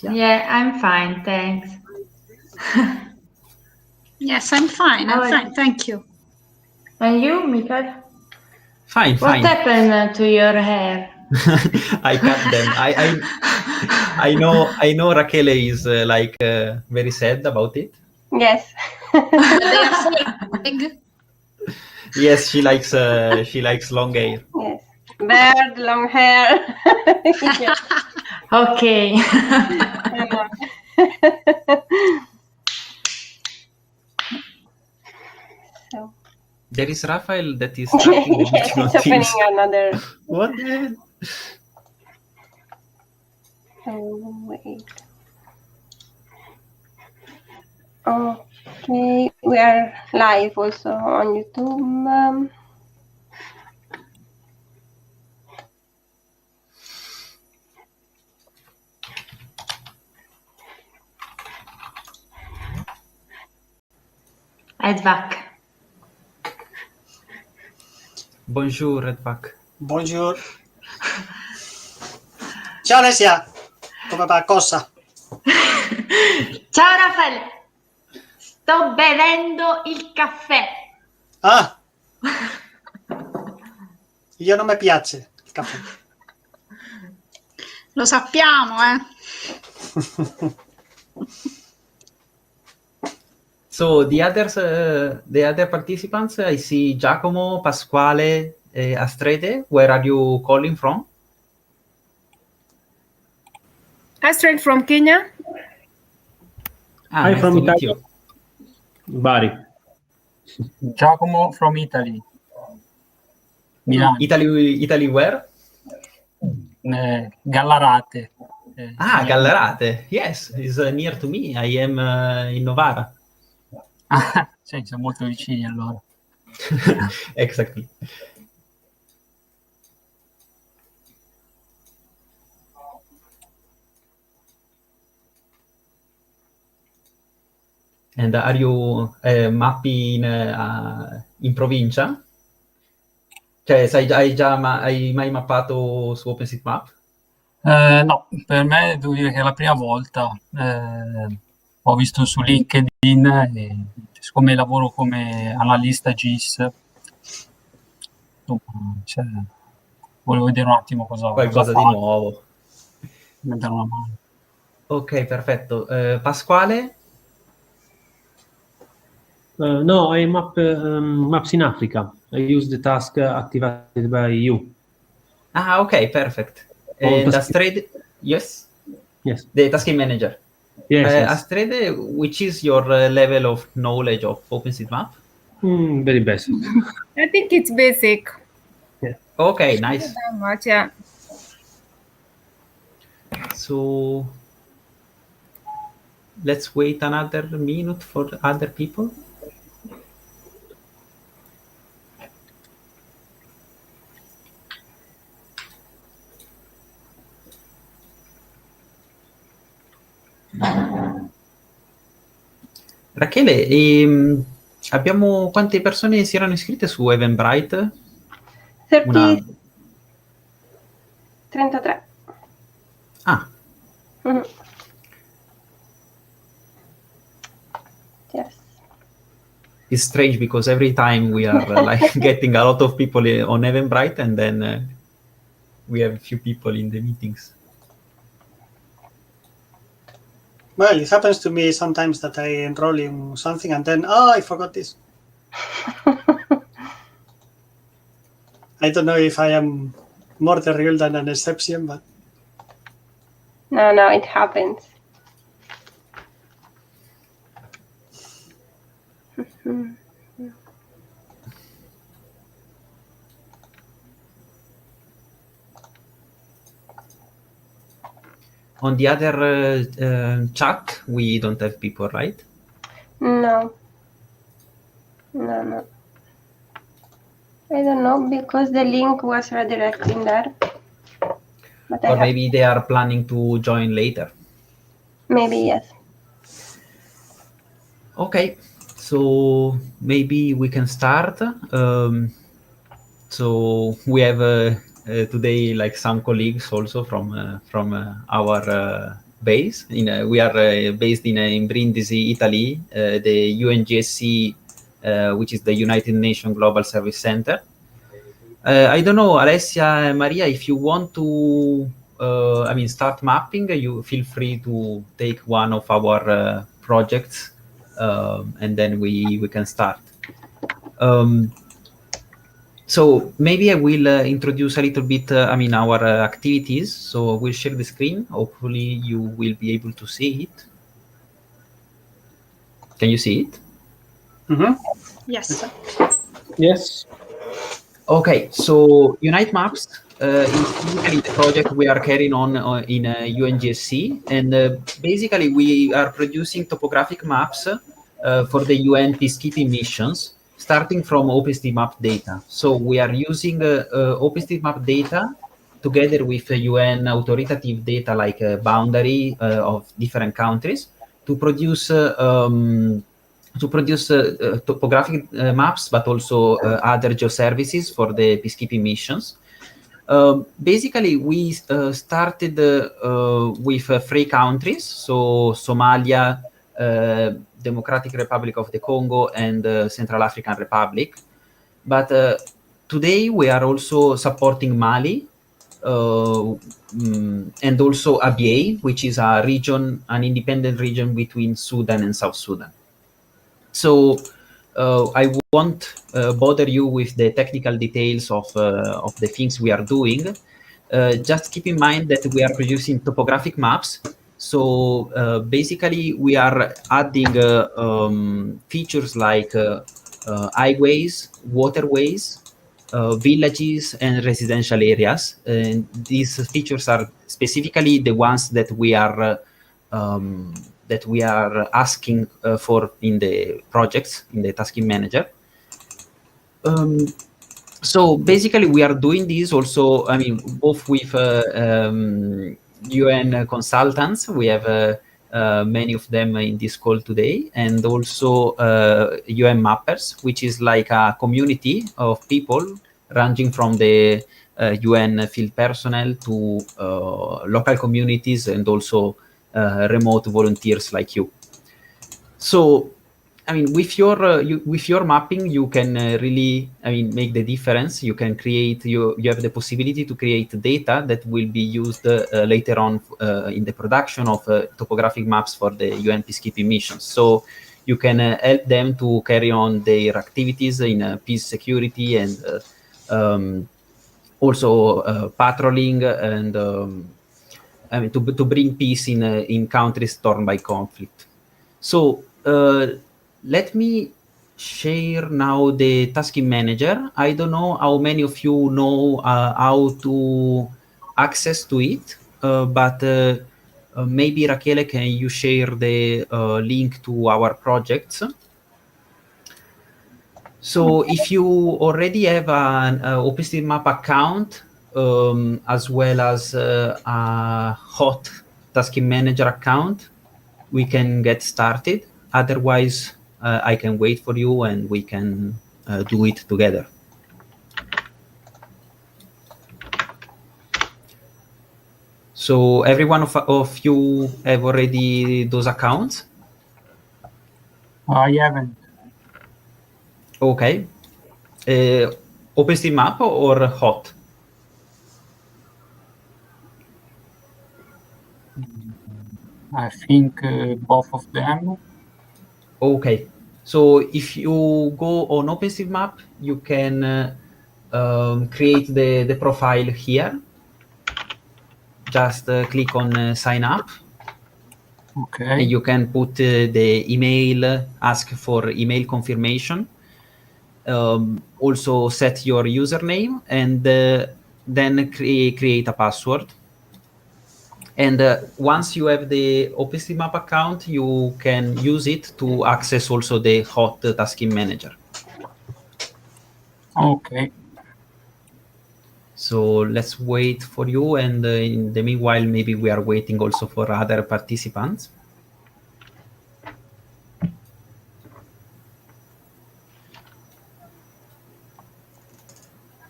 Yeah, I'm fine, thanks. Yes, I'm fine. I'm fine. Thank you. And you, Michael? Fine. What happened to your hair? I cut them. I know Raquel is very sad about it. Yes. They are falling. Yes, she likes long hair. Yes. Beard, long hair. Yeah. Okay. I know. So. There is Raphael that is starting Yes, meeting on it's opening Teams. another. What the hell? Oh, wait. Okay, we are live also on YouTube. Edvac. Bonjour, Redback. Bonjour. Ciao Alessia, come va? Cosa? Ciao Raffaele, sto bevendo il caffè. Ah, io non mi piace il caffè. Lo sappiamo, So the other participants, I see Giacomo, Pasquale, Astrede. Where are you calling from? Astrid from Kenya. I'm nice from to meet Italy. you. Bari. Giacomo from Italy. Milano. Italy where? Gallarate. Gallarate. Yes, it's near to me. I am in Novara. Sì, siamo molto vicini allora. Exactly. And are you mapping in provincia? Cioè, hai mai mappato su OpenStreetMap? No, per me devo dire che è la prima volta. Ho visto su LinkedIn e siccome lavoro come analista GIS, volevo vedere un attimo qualcosa di nuovo. Mi dare una mano. Ok, perfetto. Pasquale? No, I map maps in Africa. I use the task activated by you. Okay, perfect. And Astrede, yes? Yes. The tasking manager. Yes. Astrede, which is your level of knowledge of OpenStreetMap? Very basic. I think it's basic. Yeah. Okay, nice. Not that much, yeah. So let's wait another minute for other people. Rachele, quante persone si erano iscritte su Eventbrite? 33. Mm-hmm. Yes. It's strange because every time we are getting a lot of people on Eventbrite and then we have a few people in the meetings. Well, it happens to me sometimes that I enroll in something and then, I forgot this. I don't know if I am more the rule than an exception, but... No, it happens. On the other chat, we don't have people, right? No. I don't know, because the link was redirecting there. But or maybe they are planning to join later. Maybe, yes. Okay, so maybe we can start. So we have today some colleagues also from our base. We are based in Brindisi, Italy, the UNGSC, which is the United Nations Global Service Center. I don't know, Alessia and Maria, if you want to, start mapping, you feel free to take one of our projects, and then we can start. So maybe I will introduce a little bit, our activities. So we'll share the screen. Hopefully you will be able to see it. Can you see it? Mm-hmm. Yes. Yes. Okay, so Unite Maps is basically the project we are carrying on in UNGSC, and basically we are producing topographic maps for the UN peacekeeping missions, starting from OpenStreetMap data. So we are using OpenStreetMap data together with UN authoritative data like boundary of different countries to produce topographic maps, but also other geoservices for the peacekeeping missions. Basically, we started with 3 countries, so Somalia, Democratic Republic of the Congo, and Central African Republic. But today we are also supporting Mali, and also Abyei, which is a region, an independent region between Sudan and South Sudan. So I won't bother you with the technical details of the things we are doing. Just keep in mind that we are producing topographic maps. So basically, we are adding features like highways, waterways, villages, and residential areas. And these features are specifically the ones that we are asking for in the projects, in the tasking manager. So basically, we are doing this also, both with UN consultants. We have many of them in this call today, and also UN mappers, which is like a community of people ranging from the UN field personnel to local communities and also remote volunteers like you. So, with your mapping, you can really, make the difference. You can create, you have the possibility to create data that will be used later on in the production of topographic maps for the UN peacekeeping missions. So you can help them to carry on their activities in peace, security, and also patrolling and to bring peace in countries torn by conflict. So let me share now the tasking manager. I don't know how many of you know how to access to it, but maybe Rachele, can you share the link to our projects? So if you already have an OpenStreetMap account, as well as a hot tasking manager account, we can get started. Otherwise, I can wait for you and we can do it together. So every one of you have already those accounts? I haven't. Okay. OpenStreetMap or hot? I think both of them. Okay. So if you go on OpenStreetMap, you can create the profile here. Just click on sign up. Okay. And you can put the email, ask for email confirmation. Also set your username and then create a password. And once you have the OpenStreetMap account, you can use it to access also the hot tasking manager. Okay. So let's wait for you. And in the meanwhile, maybe we are waiting also for other participants.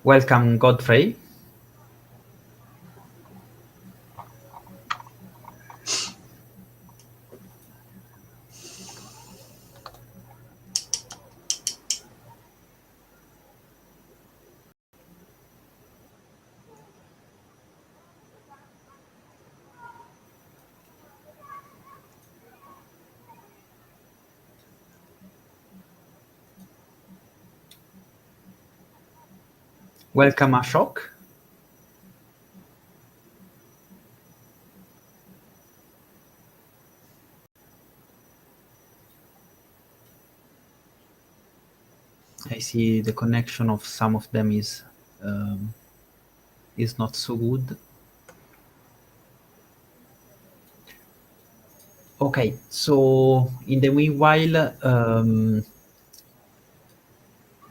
Welcome, Godfrey. Welcome, Ashok. I see the connection of some of them is not so good. Okay, so in the meanwhile,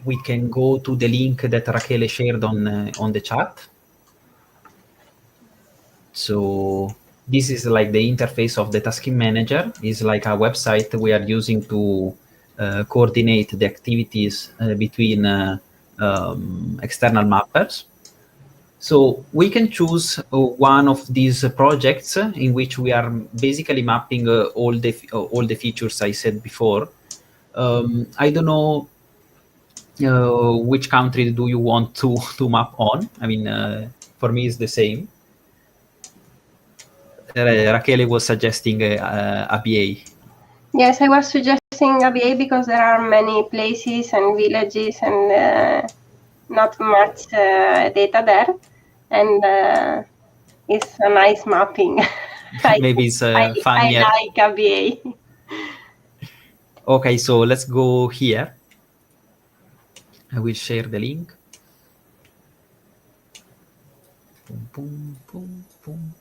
we can go to the link that Rachele shared on the chat. So this is like the interface of the tasking manager. It's like a website we are using to coordinate the activities between external mappers. So we can choose one of these projects in which we are basically mapping all the features I said before. I don't know which country do you want to map on. I mean, for me, it's the same. Rachele was suggesting ABA. Yes, I was suggesting ABA because there are many places and villages and not much data there, and it's a nice mapping. Maybe it's funnier. I like ABA. Okay, so let's go here. I will share the link. Boom, boom, boom, boom.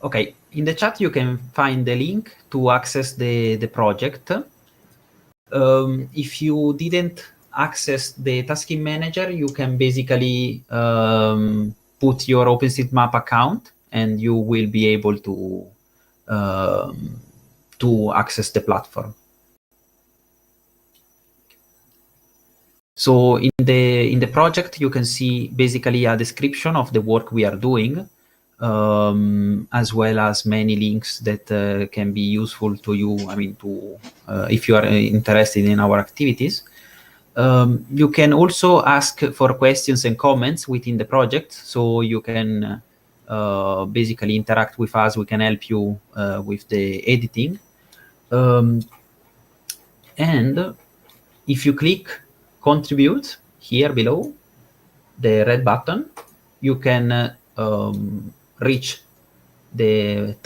Okay, in the chat you can find the link to access the project. If you didn't access the tasking manager, you can basically put your OpenStreetMap account and you will be able to access the platform. So in the project, you can see basically a description of the work we are doing, as well as many links that can be useful to you. I mean, if you are interested in our activities. You can also ask for questions and comments within the project, so you can basically interact with us. We can help you with the editing. And if you click contribute here below, the red button, you can reach the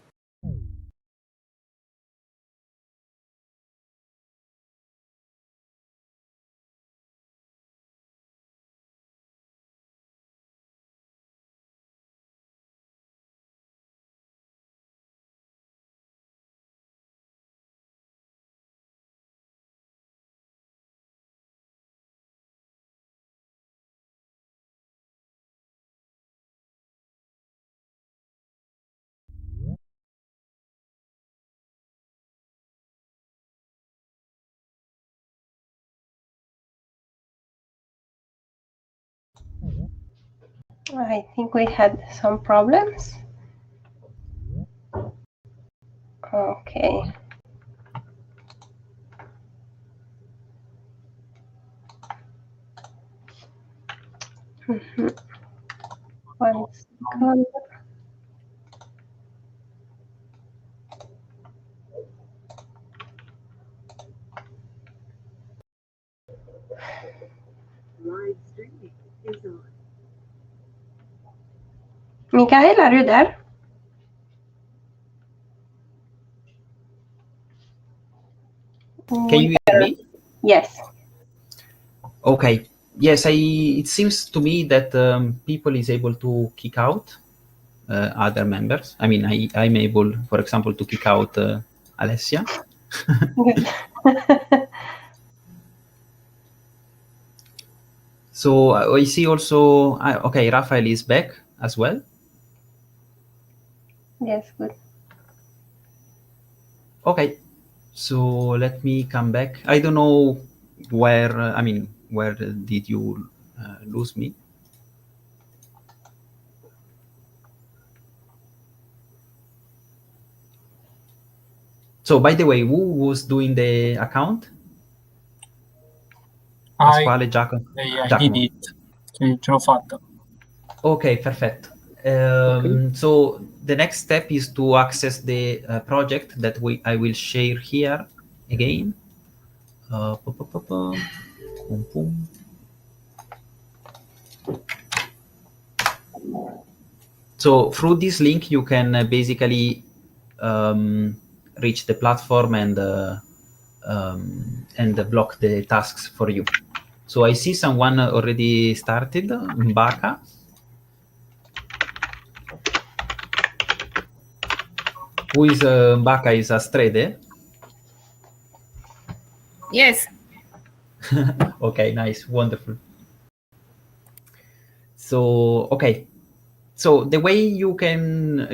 I think we had some problems. Okay. One second. Mikael, are you there? Can you hear me? Yes. Okay. Yes, it seems to me that people is able to kick out other members. I mean, I'm able, for example, to kick out Alessia. Good. So I see also, okay, Raphael is back as well. Yes, good. Okay, so let me come back. I don't know where, where did you lose me? So, by the way, who was doing the account? Pasquale, Giacomo. I did it. Sì, ce l'ho fatta. Okay, perfect. So the next step is to access the project that I will share here again. Boom, boom. So through this link, you can basically reach the platform and block the tasks for you. So I see someone already started, Mbaka. Who is Mbaka? Is Astrede? Yes. Okay, nice, wonderful. So okay, so the way you can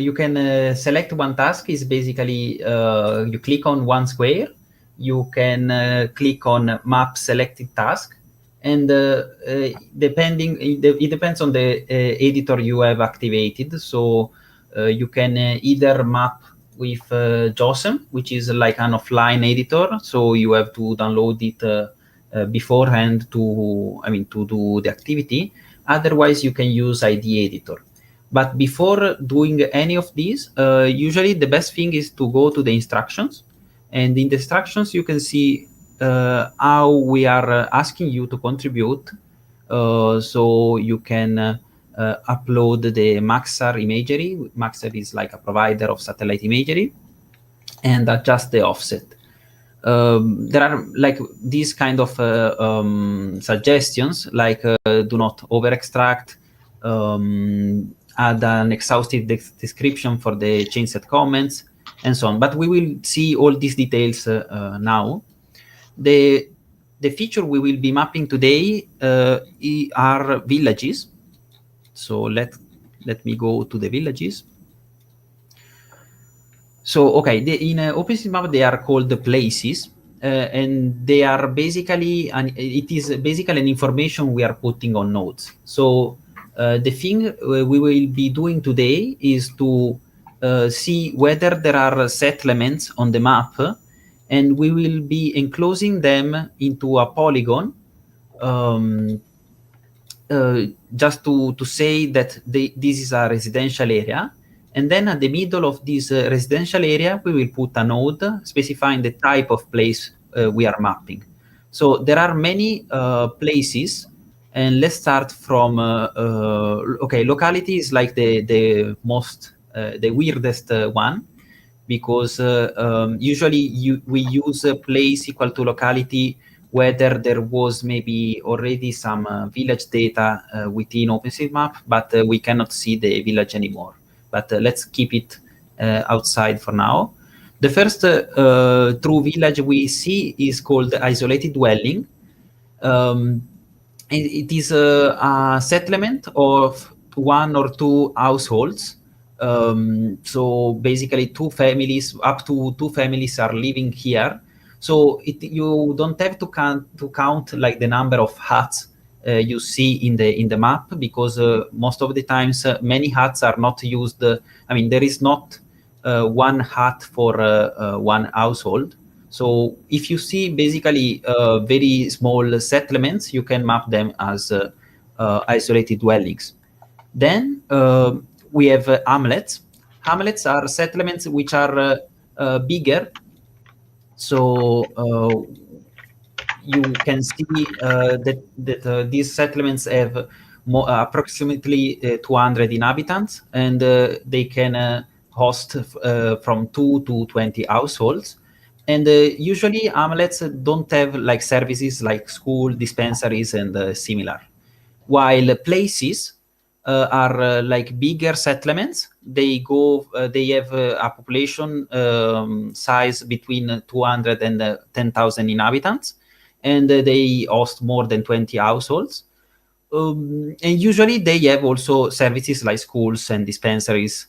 select one task is basically you click on one square, you can click on map selected task, and it depends on the editor you have activated. So you can either map with JOSM, which is like an offline editor, so you have to download it beforehand to do the activity. Otherwise, you can use ID editor. But before doing any of these, usually the best thing is to go to the instructions. And in the instructions, you can see how we are asking you to contribute. So you can upload the Maxar imagery. Maxar is like a provider of satellite imagery, and adjust the offset. There are like these kind of suggestions, like do not over extract, add an exhaustive description for the chain set comments, and so on. But we will see all these details now. The feature we will be mapping today are villages. So let me go to the villages. So, okay, in OpenStreetMap, they are called the places, and they are basically, it is basically an information we are putting on nodes. So the thing we will be doing today is to see whether there are settlements on the map, and we will be enclosing them into a polygon, just to say that this is a residential area. And then at the middle of this residential area, we will put a node specifying the type of place we are mapping. So there are many places, and let's start from, okay, locality is like the most, the weirdest one, because usually we use place equal to locality whether there was maybe already some village data within OpenStreetMap, but we cannot see the village anymore. But let's keep it outside for now. The first true village we see is called isolated dwelling. It is a settlement of one or two households. So basically two families, up to two families are living here. So you don't have to count like the number of huts you see in the map, because most of the times many huts are not used. There is not one hut for one household. So if you see basically very small settlements, you can map them as isolated dwellings. Then we have hamlets. Hamlets are settlements which are bigger. So you can see that these settlements have approximately 200 inhabitants, and they can host from 2 to 20 households. And usually hamlets don't have like services like school, dispensaries, and similar. While places are like bigger settlements. They have a population size between 200 and 10,000 inhabitants, and they host more than 20 households. And usually they have also services like schools and dispensaries.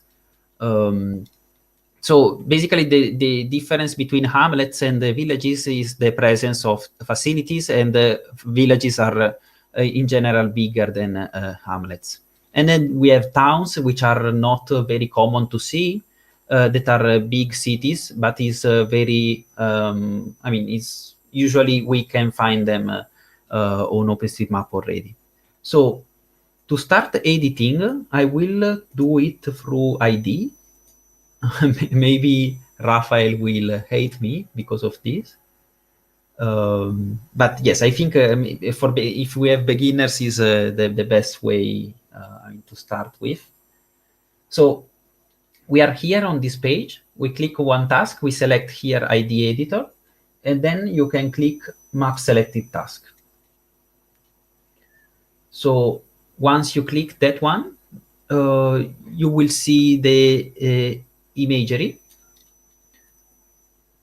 So basically the difference between hamlets and the villages is the presence of facilities, and the villages are in general bigger than hamlets. And then we have towns, which are not very common to see, that are big cities, but is very, it's usually we can find them on OpenStreetMap already. So to start editing, I will do it through ID. Maybe Raphael will hate me because of this. But yes, I think if we have beginners is the best way to start with. So we are here on this page. We click one task. We select here ID editor, and then you can click map selected task. So once you click that one, you will see the imagery.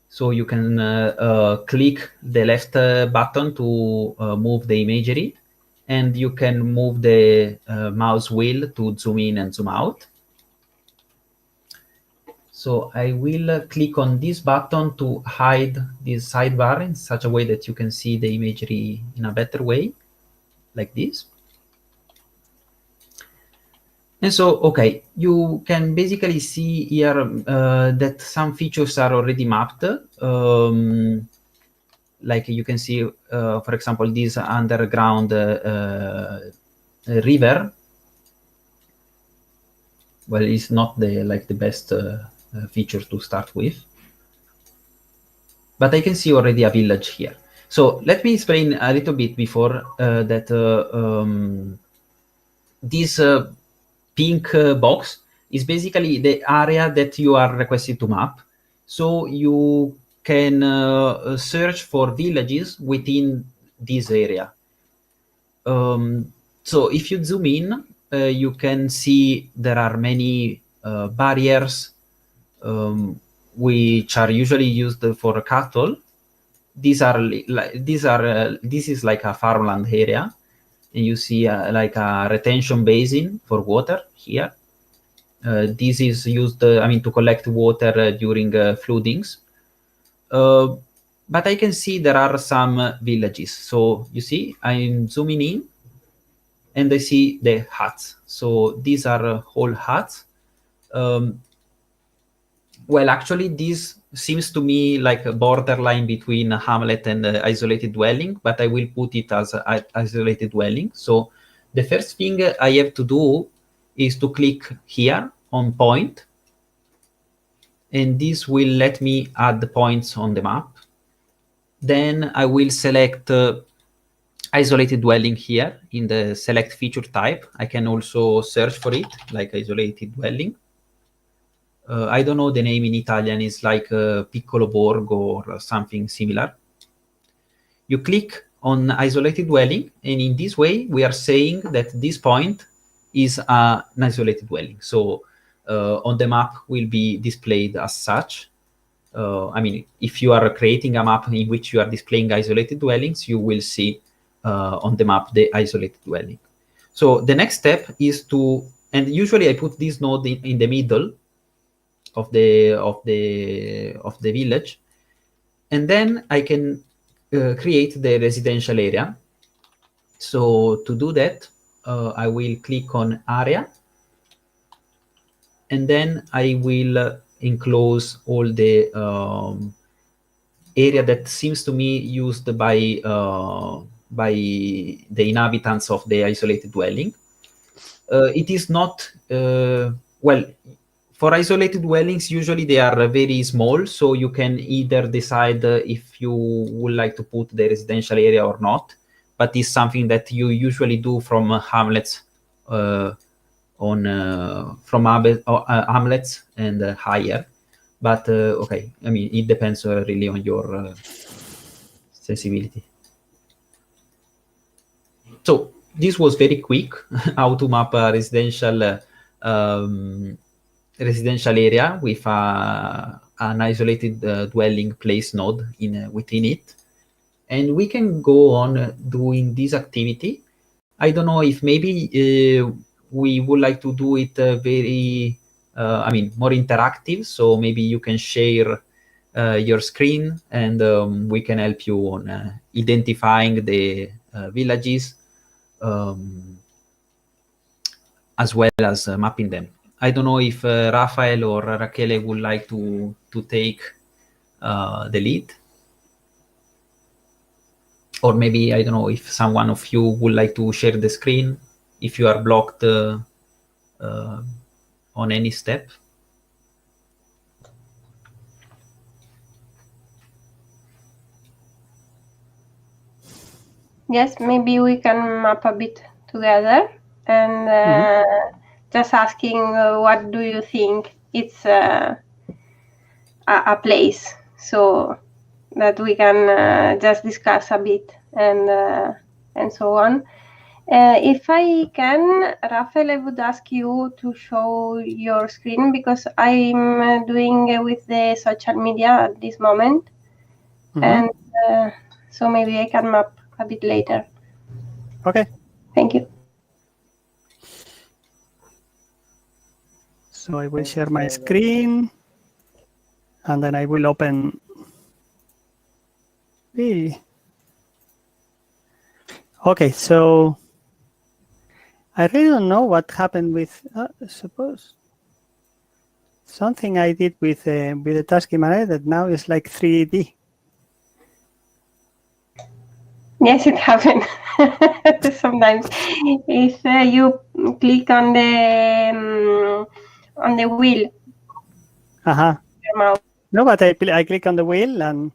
So you can click the left button to move the imagery, and you can move the mouse wheel to zoom in and zoom out. So I will click on this button to hide this sidebar in such a way that you can see the imagery in a better way, like this. And so, okay, you can basically see here that some features are already mapped. Like you can see, for example, this underground river. Well, it's not the best feature to start with, but I can see already a village here. So let me explain a little bit before that this pink box is basically the area that you are requested to map. So you can search for villages within this area. So if you zoom in, you can see there are many barriers which are usually used for cattle. This is like a farmland area, and you see like a retention basin for water here. This is used, to collect water during floodings. But I can see there are some villages. So you see, I'm zooming in, and I see the huts. So these are whole huts. Well, actually, this seems to me like a borderline between a hamlet and isolated dwelling, but I will put it as an isolated dwelling. So the first thing I have to do is to click here on point, and this will let me add the points on the map. Then I will select isolated dwelling here in the select feature type. I can also search for it like isolated dwelling. I don't know the name in Italian. It's like piccolo borgo or something similar. You click on isolated dwelling, and in this way, we are saying that this point is an isolated dwelling. So on the map will be displayed as such. If you are creating a map in which you are displaying isolated dwellings, you will see on the map the isolated dwelling. So the next step is to, and usually I put this node in the middle of the village, and then I can create the residential area. So to do that, I will click on area, and then I will enclose all the area that seems to me used by the inhabitants of the isolated dwelling. It is not well. For isolated dwellings, usually they are very small, so you can either decide if you would like to put the residential area or not. But it's something that you usually do from hamlets from hamlets and higher. But okay, it depends really on your sensibility. So this was very quick how to map a residential area with an isolated dwelling place node within it. And we can go on doing this activity. I don't know if maybe we would like to do it very, more interactive. So maybe you can share your screen, and we can help you on identifying the villages as well as mapping them. I don't know if Rafael or Rachele would like to take the lead. Or maybe, I don't know, if someone of you would like to share the screen, if you are blocked on any step. Yes, maybe we can map a bit together and just asking what do you think it's a place, so that we can just discuss a bit and so on. If I can, Rafael, I would ask you to show your screen because I'm doing with the social media at this moment. And so maybe I can map a bit later. Okay. Thank you. So I will share my screen and then I will open the. Okay, so I really don't know what happened with, suppose, something I did with the task manager that now is like 3D. Yes, it happens sometimes. If you click on the wheel, your mouse. No, but I click on the wheel and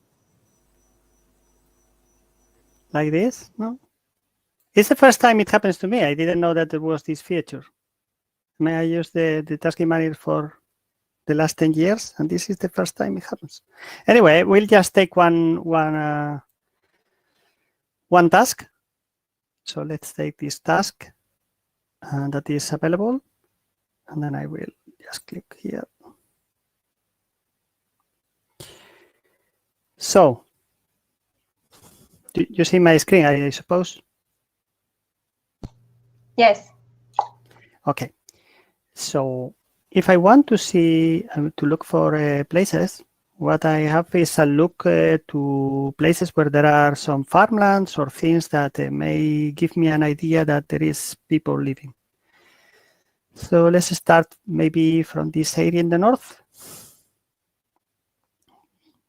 like this. No, it's the first time it happens to me. I didn't know that there was this feature. I mean, I used the task manager for the last 10 years, and this is the first time it happens. Anyway, we'll just take one task. So let's take this task that is available, and then I will just click here. So, do you see my screen, I suppose? Yes. Okay. So, if I want to see, to look for places, what I have is a look to places where there are some farmlands or things that may give me an idea that there is people living. So let's start maybe from this area in the north.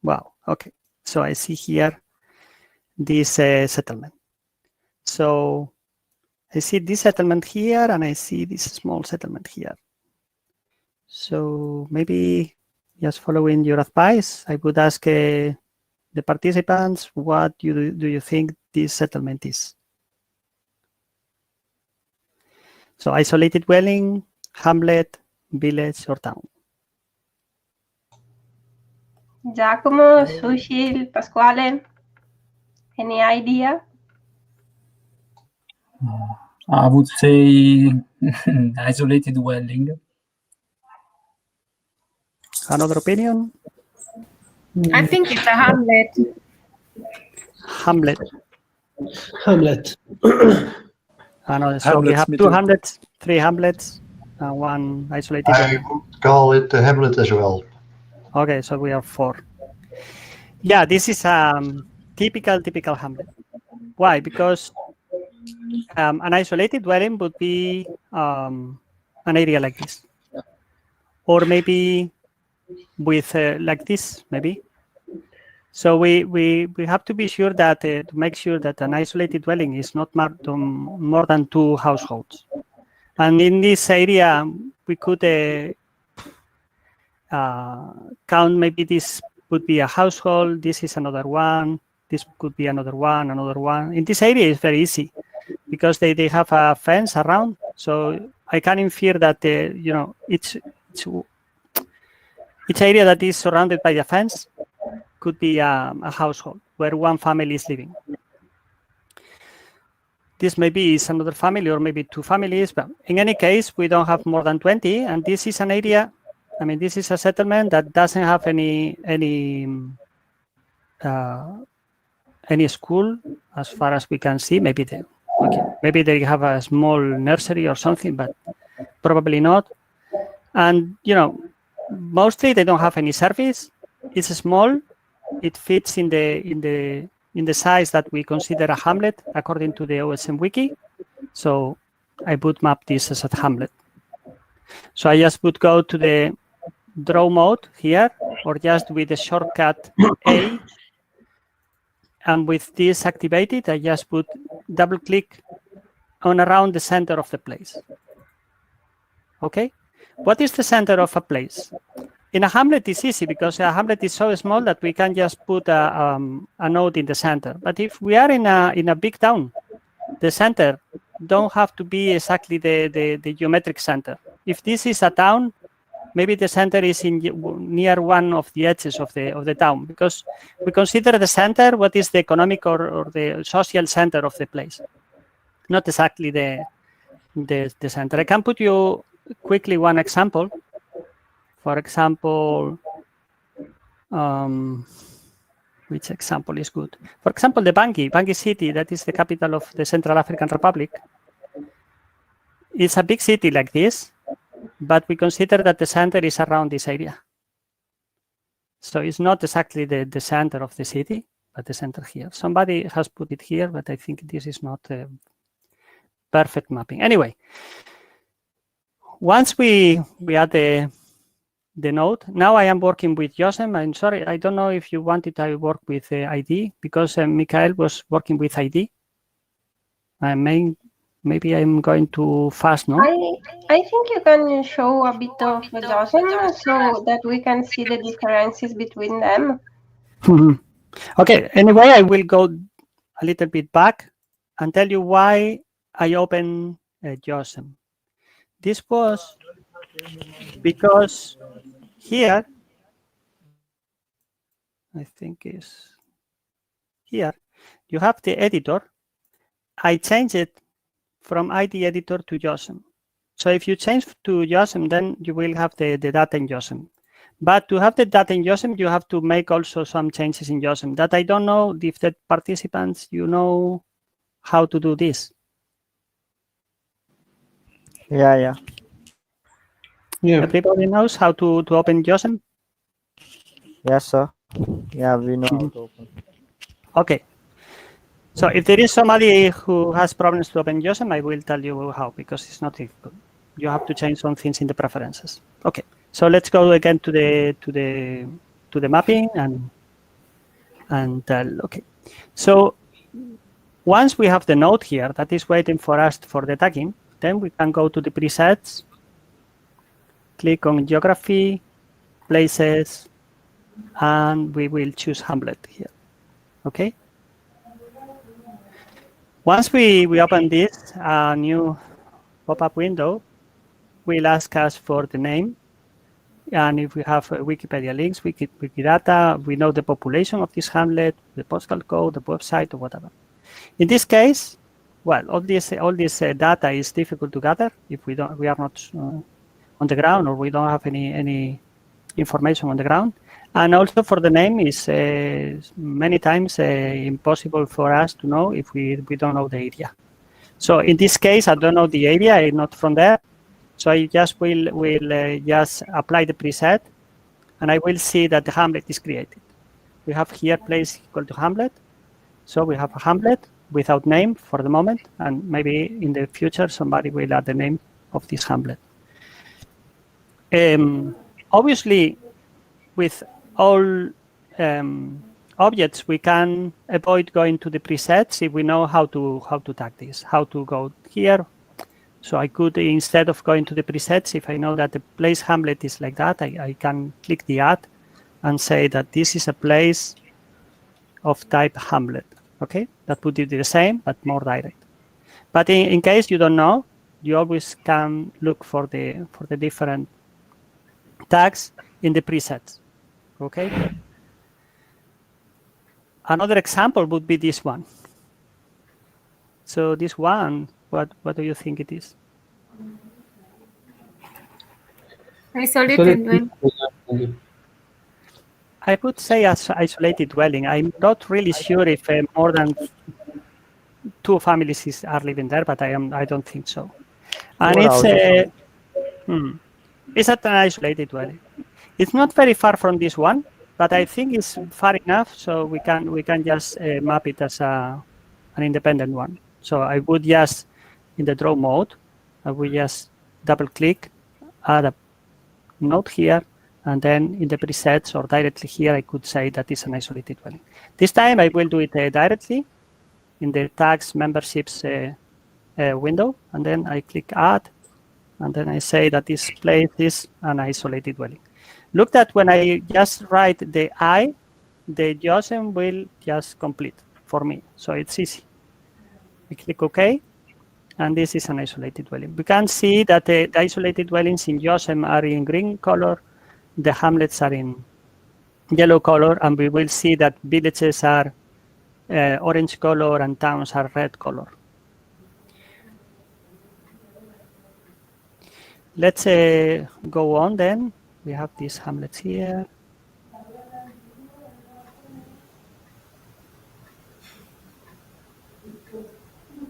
Wow, okay. So I see here this settlement. So I see this settlement here and I see this small settlement here. So maybe just following your advice, I would ask the participants, what do you think this settlement is? So isolated dwelling, hamlet, village, or town? Giacomo, Sushil, Pasquale, any idea? I would say isolated dwelling. Another opinion? I think it's a hamlet. Hamlet. Hamlet. So we have 2 hamlets, 3 hamlets, and 1 isolated I would call it the hamlet as well. Okay, so we have 4. Yeah, this is typical hamlet. Why? Because an isolated dwelling would be an area like this, or maybe with like this, maybe. So we have to be sure that to make sure that an isolated dwelling is not more than 2 households. And in this area, we could count maybe this would be a household, this is another one, this could be another one, another one. In this area, it's very easy because they have a fence around. So I can infer that you know, each area that is surrounded by a fence could be a household where 1 family is living. This maybe is another family or maybe 2 families, but in any case, we don't have more than 20, and this is an area. I mean, this is a settlement that doesn't have any school as far as we can see. Maybe they have a small nursery or something, but probably not. And you know, mostly they don't have any service. It's small. It fits in the size that we consider a hamlet according to the OSM wiki. So I would map this as a hamlet. So I just would go to the draw mode here, or just with the shortcut A. And with this activated, I just would double click on around the center of the place. Okay, what is the center of a place? In a hamlet, it's easy because a hamlet is so small that we can just put a node in the center. But if we are in a big town, the center don't have to be exactly the geometric center. If this is a town, maybe the center is near one of the edges of the town, because we consider the center what is the economic or the social center of the place, not exactly the center. I can put you quickly one example. For example, which example is good? For example, the Bangui city, that is the capital of the Central African Republic. It's a big city like this, but we consider that the center is around this area. So it's not exactly the center of the city, but the center here. Somebody has put it here, but I think this is not a perfect mapping. Anyway, once we add the node, now I am working with Josem. I'm sorry, I don't know if you wanted to work with ID, because Michael was working with ID. Maybe I'm going too fast, no? I think you can show a bit of Josem so that we can see the differences between them. Okay, anyway, I will go a little bit back and tell you why I opened Josem. This was because here, I think is here, you have the editor. I changed it from ID editor to Josem. So if you change to Josem, then you will have the data in Josem. But to have the data in Josem, you have to make also some changes in Josem. That I don't know if the participants, you know how to do this. Yeah. Everybody knows how to open Josem? Yes, sir. Yeah, we know how to open. Okay. So if there is somebody who has problems to open Josem, I will tell you how, because it's not difficult. You have to change some things in the preferences. Okay. So let's go again to the mapping and okay. So once we have the node here that is waiting for us for the tagging, then we can go to the presets, click on geography, places, and we will choose Hamlet here. Okay. Once we open this new pop-up window, will ask us for the name. And if we have Wikipedia links, Wikidata, we know the population of this hamlet, the postal code, the website, or whatever. In this case, well, all this data is difficult to gather if we are not on the ground, or we don't have any information on the ground. And also for the name is many times impossible for us to know if we don't know the area. So in this case, I don't know the area, I'm not from there. So I just will just apply the preset, and I will see that the hamlet is created. We have here place equal to hamlet. So we have a hamlet without name for the moment, and maybe in the future somebody will add the name of this hamlet. Obviously, with all objects, we can avoid going to the presets if we know how to tag this, how to go here. So I could, instead of going to the presets, if I know that the place hamlet is like that, I can click the add and say that this is a place of type hamlet. Okay, that would be the same, but more direct. But in case you don't know, you always can look for the different tags in the presets. Okay. Another example would be this one. So this one, what do you think it is? Isolated dwelling. I would say as isolated dwelling. I'm not really sure if more than 2 families are living there, but I don't think so. And it's an isolated dwelling. It's not very far from this one, but I think it's far enough so we can just map it as an independent one. So I would just, in the draw mode, I will just double click, add a node here, and then in the presets or directly here, I could say that it's an isolated dwelling. This time I will do it directly in the tags memberships window, and then I click add, and then I say that this place is an isolated dwelling. Look that when I just write the I, the JOSM will just complete for me. So it's easy. I click OK, and this is an isolated dwelling. We can see that the isolated dwellings in JOSM are in green color, the hamlets are in yellow color, and we will see that villages are orange color and towns are red color. Let's go on then. We have these hamlets here.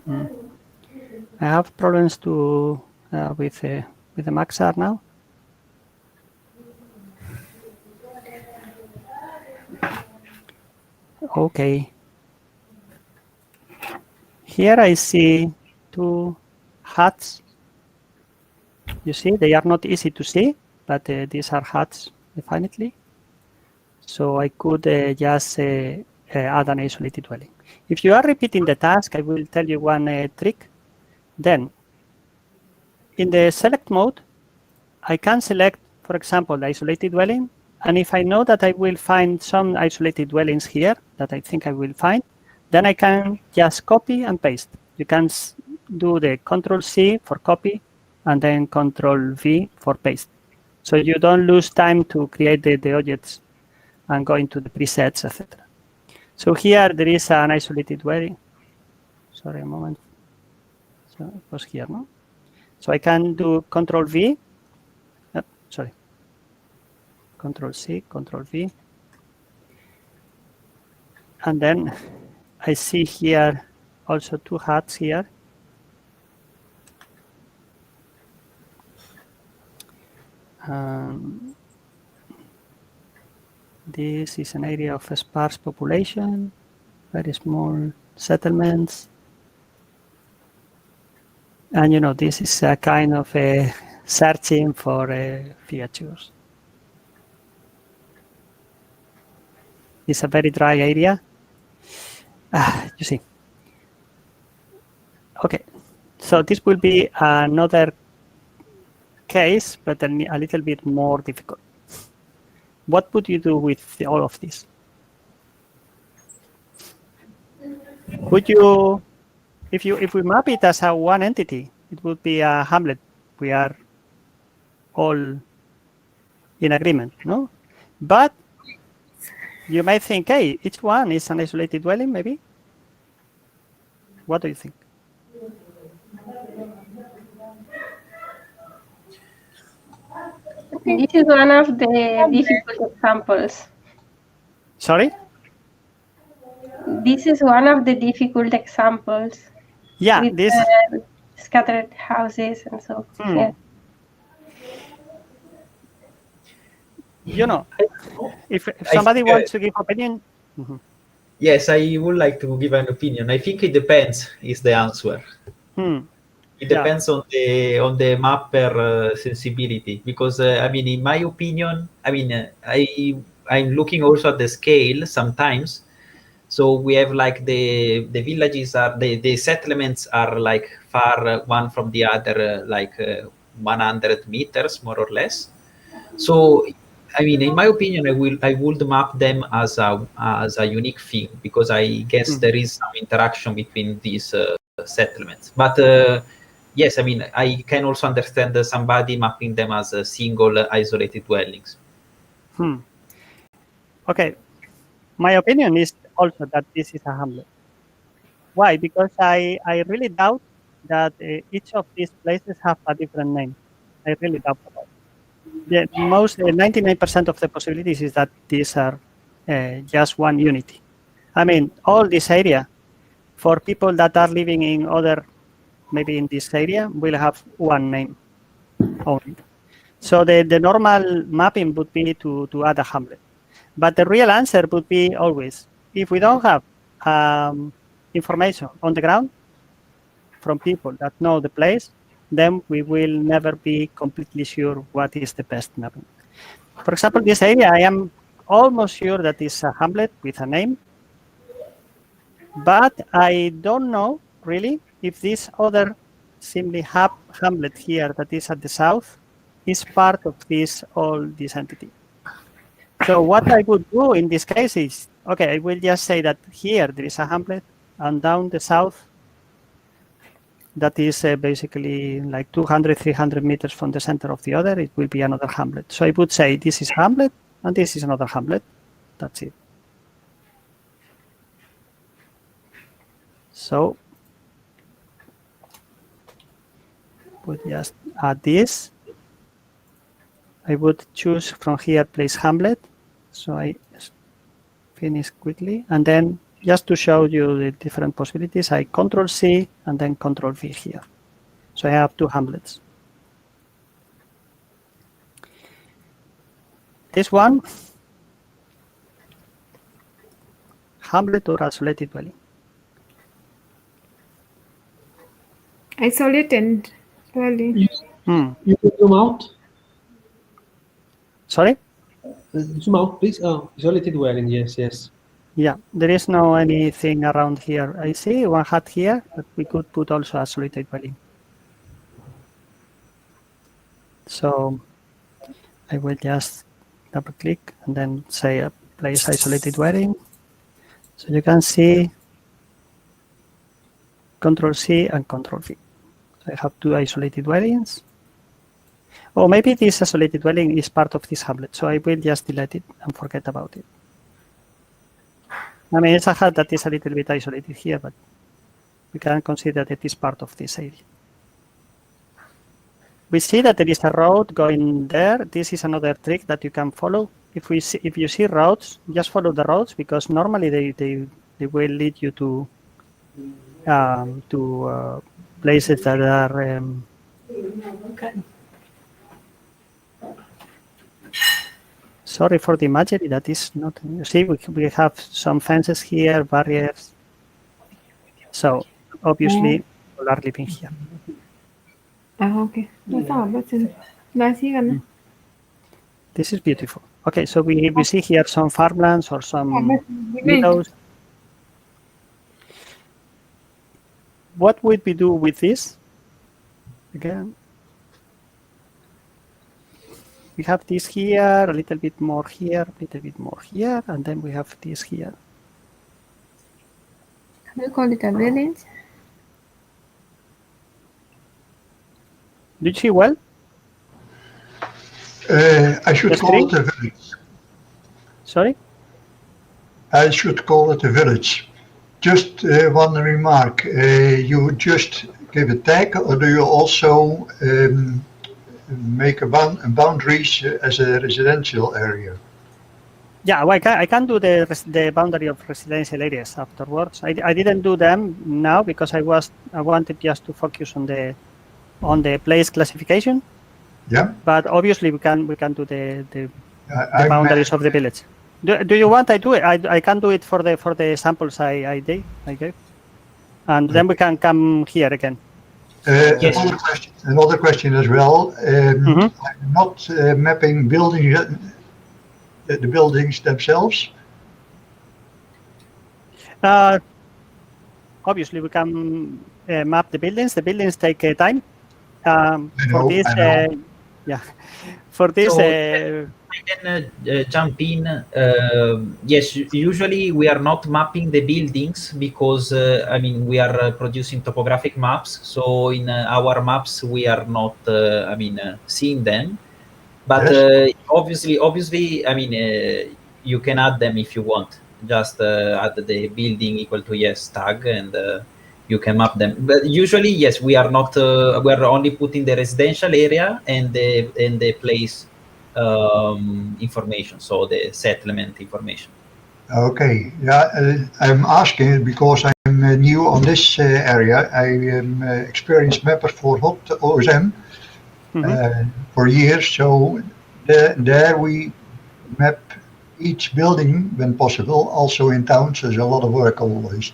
I have problems to with the Maxar now. Okay. Here I see two huts. You see, they are not easy to see, but these are huts, definitely. So I could just add an isolated dwelling. If you are repeating the task, I will tell you one trick. Then, in the select mode, I can select, for example, the isolated dwelling. And if I know that I will find some isolated dwellings here that I think I will find, then I can just copy and paste. You can do the Control-C for copy and then Control-V for paste. So you don't lose time to create the objects and go into the presets, etc. So here there is an isolated dwelling. Sorry, a moment. So it was here, no? So I can do Control-V. Sorry. Control-C, Control-V. And then I see here also two huts here. This is an area of a sparse population, very small settlements. And you know, this is a kind of a searching for features. It's a very dry area. You see. Okay, so this will be another case, but a little bit more difficult. What would you do with all of this? Would you, if we map it as a one entity, it would be a hamlet. We are all in agreement, no? But you might think, hey, each one is an isolated dwelling, maybe? What do you think? This is one of the difficult examples. Sorry? This is one of the difficult examples. Yeah, with, this scattered houses and so. Yeah. You know, if somebody wants to give opinion. Yes, I would like to give an opinion. I think it depends is the answer. It depends on the mapper sensibility, because I mean, in my opinion, I mean, I'm looking also at the scale sometimes. So we have like the villages are the settlements are like far one from the other, like 100 meters more or less. So I mean, in my opinion, I would map them as a unique thing, because I guess there is some interaction between these settlements. But yes, I mean, I can also understand somebody mapping them as a single isolated dwellings. Okay, my opinion is also that this is a hamlet. Why? Because I really doubt that each of these places have a different name. I really doubt about it. The most 99% of the possibilities is that these are just one unity. I mean, all this area, for people that are living in other, maybe in this area, will have one name only. So the normal mapping would be to add a hamlet. But the real answer would be always, if we don't have information on the ground from people that know the place, then we will never be completely sure what is the best mapping. For example, this area, I am almost sure that it's a hamlet with a name, but I don't know really if this other simply hamlet here that is at the south is part of this entity. So what I would do in this case is, okay, I will just say that here there is a hamlet, and down the south, that is basically like 200, 300 meters from the center of the other, it will be another hamlet. So I would say this is hamlet, and this is another hamlet. That's it. So would just add this. I would choose from here place hamlet. So I finish quickly, and then just to show you the different possibilities, I Control C and then Control V here. So I have two hamlets. This one, hamlet or isolated dwelling. Isolated dwelling. You can zoom out. Sorry? Zoom out, please. Oh, isolated dwelling. Yes, yes. Yeah, there is no anything around here. I see one hat here, but we could put also isolated dwelling. So I will just double click and then say place isolated dwelling. So you can see Control C and Control V. So I have two isolated dwellings. Or maybe this isolated dwelling is part of this hamlet, so I will just delete it and forget about it. I mean, it's a hut that is a little bit isolated here, but we can consider that it is part of this area. We see that there is a road going there. This is another trick that you can follow. If you see roads, just follow the roads, because normally they will lead you to places that are sorry for the imagery, that is not. You see, we have some fences here, barriers. So obviously, people are living here. Okay. This is beautiful. Okay, so we see here some farmlands or some meadows. What would we do with this? Again, we have this here, a little bit more here, a little bit more here, and then we have this here. Can we call it a village? Did you see well? I should call it a village. Sorry? I should call it a village. Just one remark. You just give a tag, or do you also make boundaries as a residential area? Yeah, well, I can do the boundary of residential areas afterwards. I didn't do them now because I wanted just to focus on the place classification. Yeah. But obviously we can do the boundaries of the village. Do you want I do it? I can do it for the samples I gave, and then we can come here again. Yes. Another question as well. I'm not mapping buildings, the buildings themselves. Obviously, we can map the buildings. The buildings take time. For this, yeah. For this, so, I can jump in. Yes, usually we are not mapping the buildings because I mean we are producing topographic maps. So in our maps we are not seeing them. But yes. Obviously, I mean you can add them if you want. Just add the building equal to yes tag and you can map them. But usually, yes, we are not. We are only putting the residential area and the place information, so the settlement information. Okay, yeah, I'm asking because I'm new on this area. I am experienced mapper for Hot OSM for years, so there we map each building when possible. Also in towns, there's a lot of work always.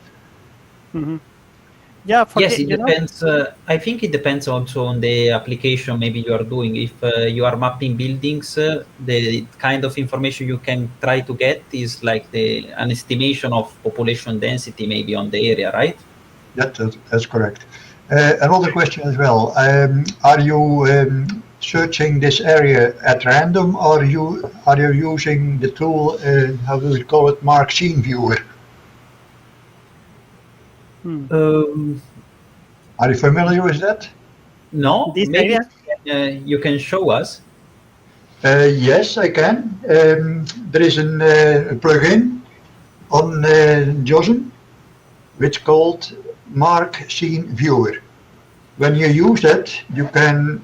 Yeah, yes, it depends. I think it depends also on the application maybe you are doing. If you are mapping buildings, the kind of information you can try to get is like an estimation of population density maybe on the area, right? That's correct. Another question as well. Are you searching this area at random, or are you using the tool, how do we call it, Mark Scene Viewer? Are you familiar with that? No, This maybe area? you can show us. Yes, I can. There is a plugin on JOSM which called Mark Scene Viewer. When you use that, you can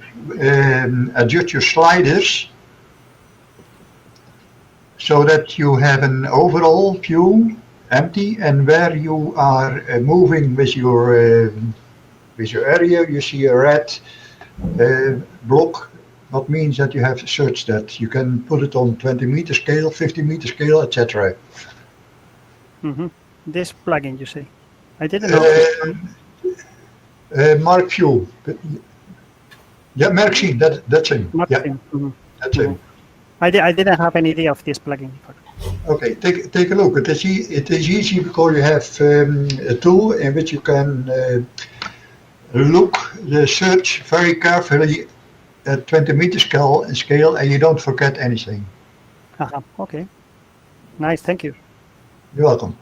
adjust your sliders so that you have an overall view, empty, and where you are moving with your area, you see a red block. That means that you have searched that. You can put it on 20-meter scale, 50-meter scale, etc. This plugin, you say? I didn't know. Mark View. Yeah, Mark Scene, that's him. Mark yeah, Scene. that's him. I didn't have any idea of this plugin. Okay, take a look. It is easy because you have a tool in which you can search very carefully at 20-meter scale, and you don't forget anything. Okay. Nice, thank you. You're welcome.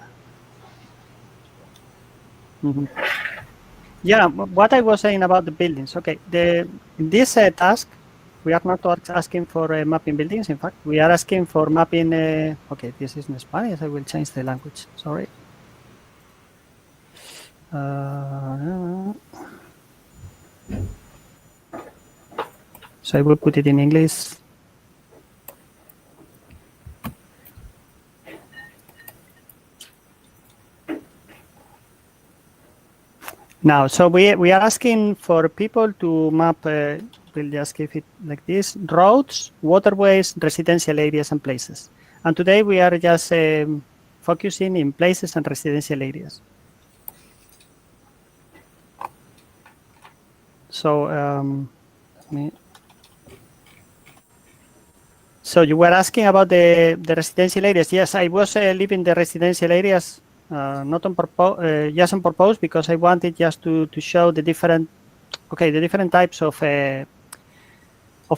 Yeah, what I was saying about the buildings. Okay, in this task, we are not asking for mapping buildings. In fact, we are asking for mapping. Okay, this is in Spanish. I will change the language. Sorry. So I will put it in English. Now, so we are asking for people to map, we'll just give it like this, roads, waterways, residential areas and places. And today we are just focusing in places and residential areas. So, so you were asking about the residential areas. Yes, I was leaving the residential areas not on purpose, just on purpose, because I wanted just to show the different types of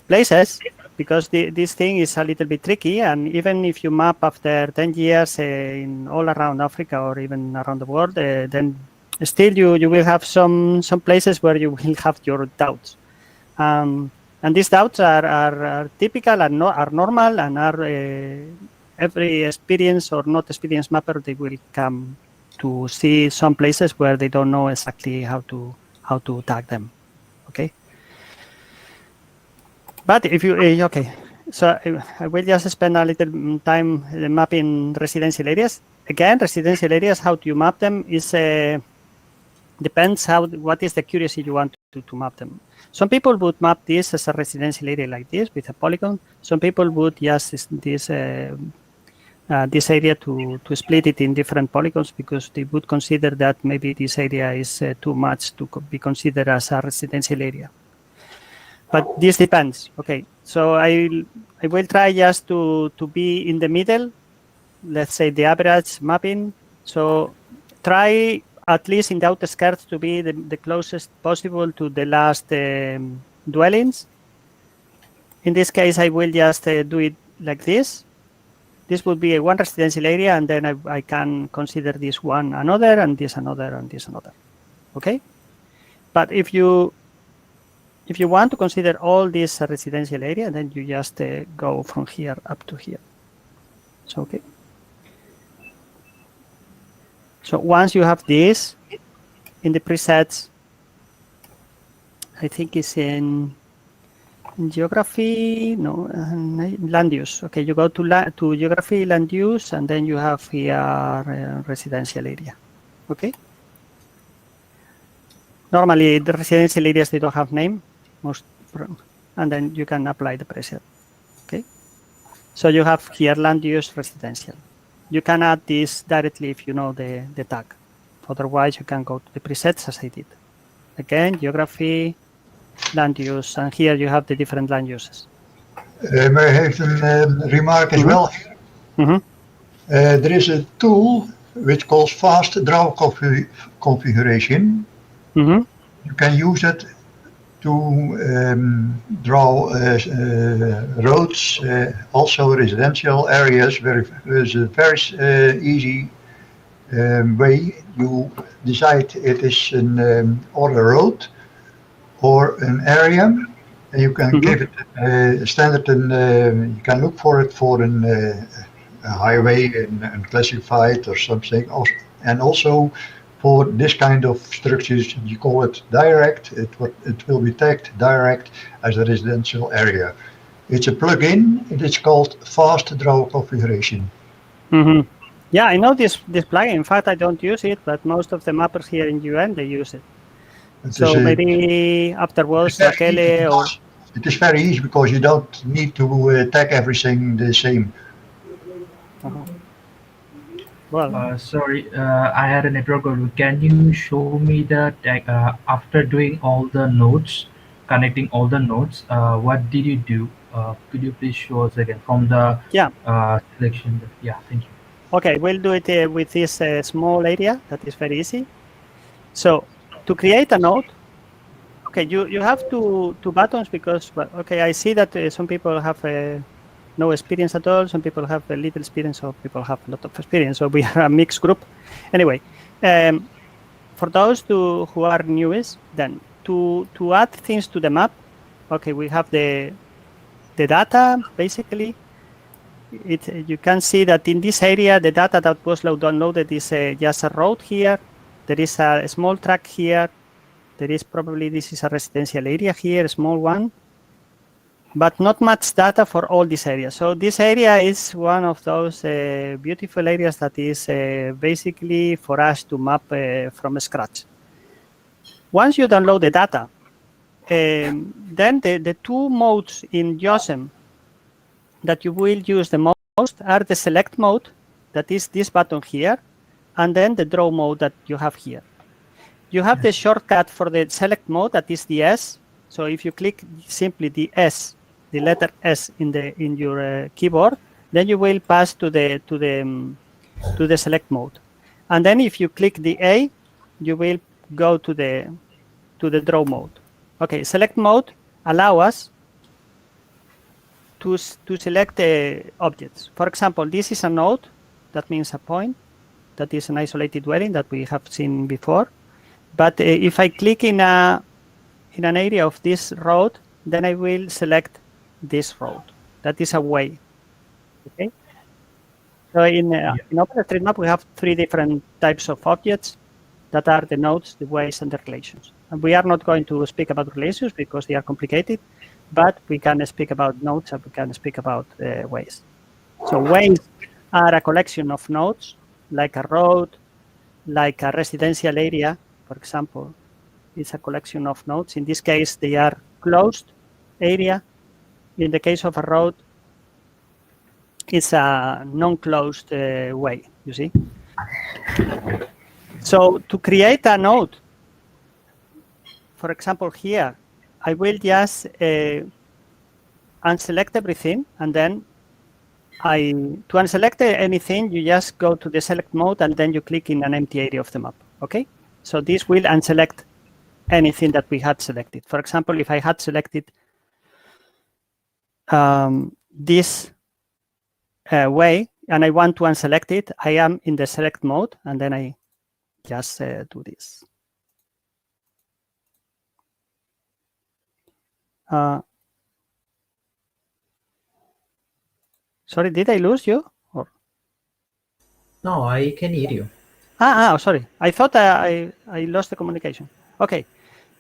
places, because this thing is a little bit tricky, and even if you map after 10 years in all around Africa or even around the world, then still you will have some places where you will have your doubts, and these doubts are typical and are normal and are every experienced or not experienced mapper, they will come to see some places where they don't know exactly how to tag them. Okay. But if you okay, so I will just spend a little time mapping residential areas. Again, residential areas, how do you map them is depends what is the accuracy you want to map them. Some people would map this as a residential area like this with a polygon. Some people would just this area to split it in different polygons, because they would consider that maybe this area is too much to be considered as a residential area. But this depends. Okay, so I will try just to be in the middle. Let's say the average mapping. So try at least in the outskirts to be the closest possible to the last dwellings. In this case, I will just do it like this. This would be one residential area, and then I can consider this one another, and this another, and this another. Okay? But if you want to consider all this residential area, then you just go from here up to here. So, okay. So once you have this in the presets, I think it's in geography, no, land use. Okay, you go to geography, land use, and then you have here residential area. Okay. Normally, the residential areas, they don't have name, and then you can apply the preset. Okay. So you have here land use residential. You can add this directly if you know the tag. Otherwise, you can go to the presets as I did. Again, geography, land use, and here you have the different land uses. May I have a remark as well here? There is a tool which calls fast draw configuration. You can use it to draw roads, also residential areas, where there's a very easy way. You decide it is an or a road or an area, and you can give it a standard, and you can look for it for a highway and classify it or something. And also for this kind of structures, you call it direct. It will be tagged direct as a residential area. It's a plugin. It is called fast draw configuration. Yeah, I know this plugin. In fact, I don't use it, but most of the mappers here in UN, they use it. So maybe afterwards, Raquel or... It is very easy because you don't need to tag everything the same. Well, sorry, I had a network problem. Can you show me that after doing all the nodes, connecting all the nodes, what did you do? Could you please show us again from the selection? Yeah, thank you. Okay, we'll do it with this small area. That is very easy. So to create a node, okay, you have two buttons because, well, okay, I see that some people have no experience at all. Some people have a little experience, or people have a lot of experience. So we are a mixed group. Anyway, for those who are newest, then to add things to the map, okay, we have the data basically. You can see that in this area, the data that was downloaded is just a road here. There is a small track here. There is probably, this is a residential area here, a small one, but not much data for all this area. So this area is one of those beautiful areas that is basically for us to map from scratch. Once you download the data, then the two modes in JOSM that you will use the most are the select mode, that is this button here, and then the draw mode that you have here. You have the shortcut for the select mode, that is the S. So if you click simply the S, the letter S in your keyboard, then you will pass to the select mode. And then if you click the A, you will go to the draw mode. Okay, select mode allow us to select the objects. For example, this is a node, that means a point, that is an isolated dwelling that we have seen before. But if I click in an area of this road, then I will select this road. That is a way. Okay. So in OpenStreetMap, we have three different types of objects that are the nodes, the ways, and the relations. And we are not going to speak about relations because they are complicated, but we can speak about nodes and we can speak about ways. So ways are a collection of nodes, like a road, like a residential area, for example. It's a collection of nodes. In this case, they are closed area. In the case of a road, it's a non-closed way, you see. So to create a node, for example, here, I will just unselect everything, and then to unselect anything, you just go to the select mode, and then you click in an empty area of the map, okay? So this will unselect anything that we had selected. For example, if I had selected this way, and I want to unselect it, I am in the select mode, and then I just do this. Sorry, did I lose you? Or? No, I can hear you. Sorry. I thought I lost the communication. Okay.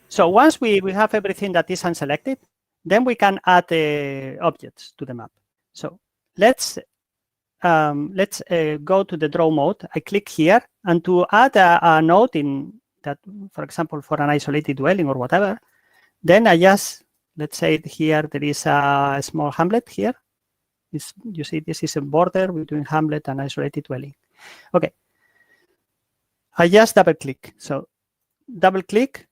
So once we have everything that is unselected, then we can add objects to the map. So let's go to the draw mode. I click here, and to add a node in that, for example, for an isolated dwelling or whatever, then I just, let's say here there is a small hamlet here. You see, this is a border between hamlet and isolated dwelling. Okay. I just double click. So double click.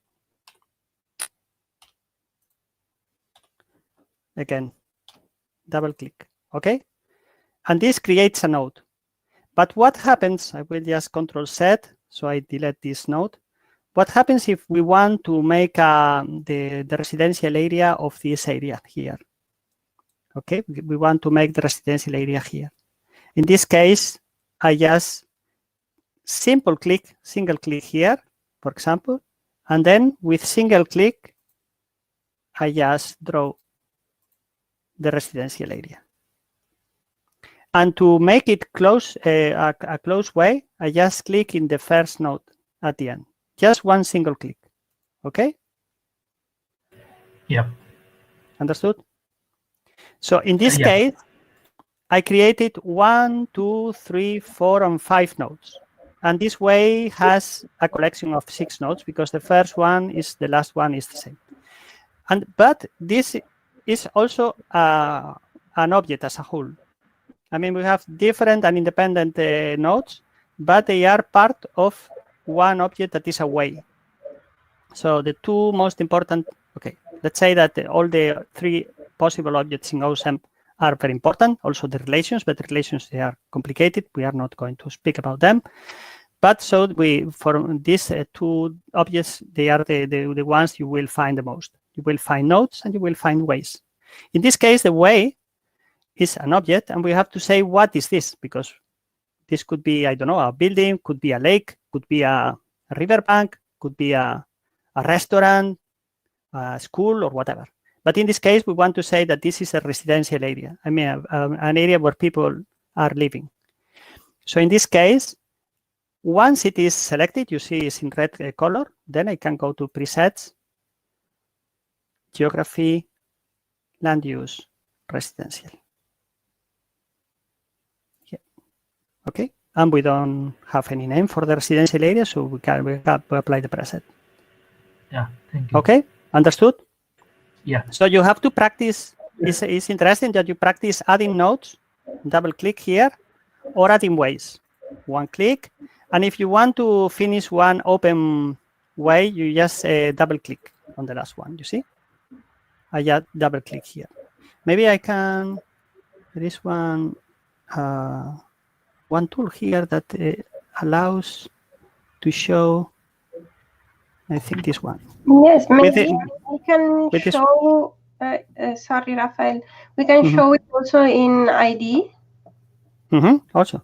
Again, double click. Okay. And this creates a node. But what happens, I will just Control Z, so I delete this node. what happens if we want to make the residential area of this area here? Okay, we want to make the residential area here. In this case, I just single click here, for example, and then with single click, I just draw the residential area. And to make it close, a close way, I just click in the first node at the end. Just one single click. Okay? Yep. Understood? So in this case, I created 1, 2, 3, 4, and 5 nodes. And this way has a collection of 6 nodes because the first one is the last one is the same. But this is also an object as a whole. I mean, we have different and independent nodes, but they are part of one object that is a way. So the two most important, okay, let's say that all the 3 possible objects in OSM are very important. Also the relations, but the relations, they are complicated. We are not going to speak about them. But so for these 2 objects, they are the ones you will find the most. You will find nodes and you will find ways. In this case, the way is an object, and we have to say, what is this? Because this could be, I don't know, a building, could be a lake, could be a riverbank, could be a restaurant, a school, or whatever. But in this case, we want to say that this is a residential area. I mean, an area where people are living. So in this case, once it is selected, you see it's in red color, then I can go to presets, geography, land use, residential. Yeah. Okay, and we don't have any name for the residential area, so we can apply the preset. Yeah, thank you. Okay, understood? Yeah. So you have to practice. It's interesting that you practice adding nodes, double click here, or adding ways. One click. And if you want to finish one open way, you just double click on the last one, you see? I just double click here. Maybe I can, there is one tool here that allows to show, I think this one. Yes, maybe we can show, sorry, Rafael, we can show it also in ID. Also.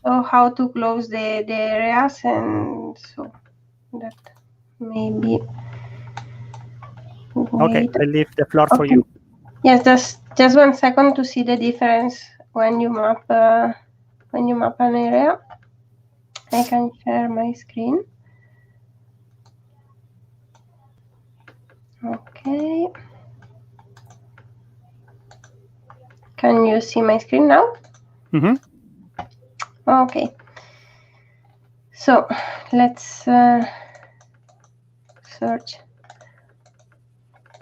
So how to close the areas, and so that maybe. Okay, I leave the floor for you. Yes, just 1 second to see the difference when you map an area. I can share my screen. Okay. Can you see my screen now? Okay. So let's search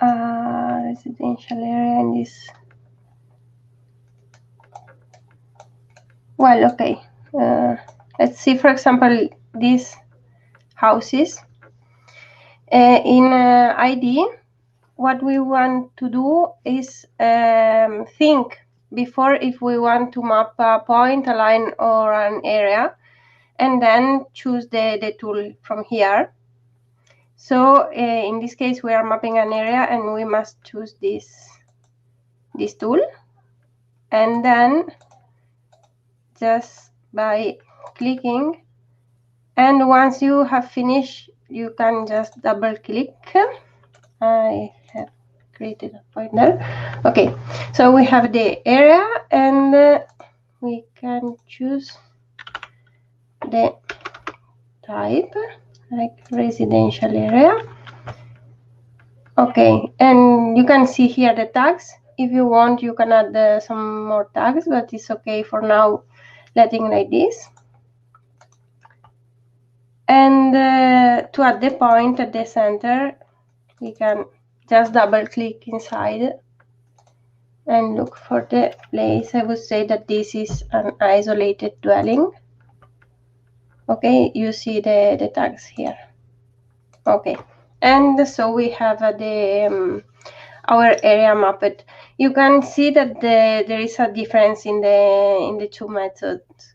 residential area in this. Well, okay. Let's see, for example, these houses. In ID, what we want to do is think before if we want to map a point, a line, or an area, and then choose the tool from here. So in this case, we are mapping an area, and we must choose this tool. And then just by clicking, and once you have finished, you can just double click. I have created a pointer. Okay, so we have the area, and we can choose the type, like residential area. Okay, and you can see here the tags. If you want, you can add some more tags, but it's okay for now, letting like this. And to add the point at the center, we can just double click inside and look for the place. I would say that this is an isolated dwelling. Okay, you see the tags here. Okay, and so we have our area mapped. You can see that there is a difference in the 2 methods.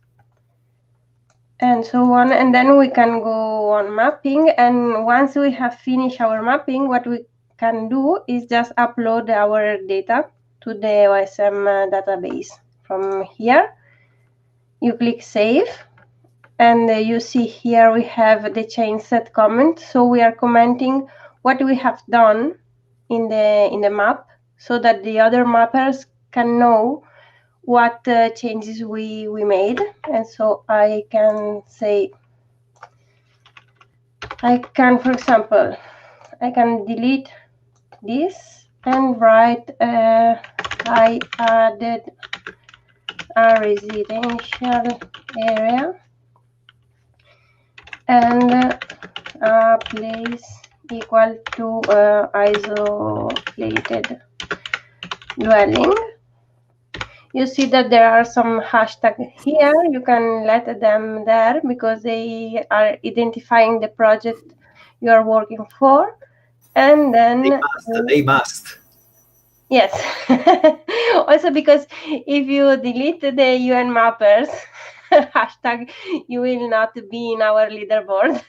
and so on. And then we can go on mapping. And once we have finished our mapping, what we can do is just upload our data to the OSM database. From here, you click Save. And you see here we have the change set comment. So we are commenting what we have done in the map, so that the other mappers can know what changes we made. And so I can say, for example, I can delete this and write I added a residential area and a place equal to isolated dwelling. You see that there are some hashtags here. You can let them there because they are identifying the project you are working for. And then they must. Yes. Also because if you delete the UN mappers hashtag, you will not be in our leaderboard.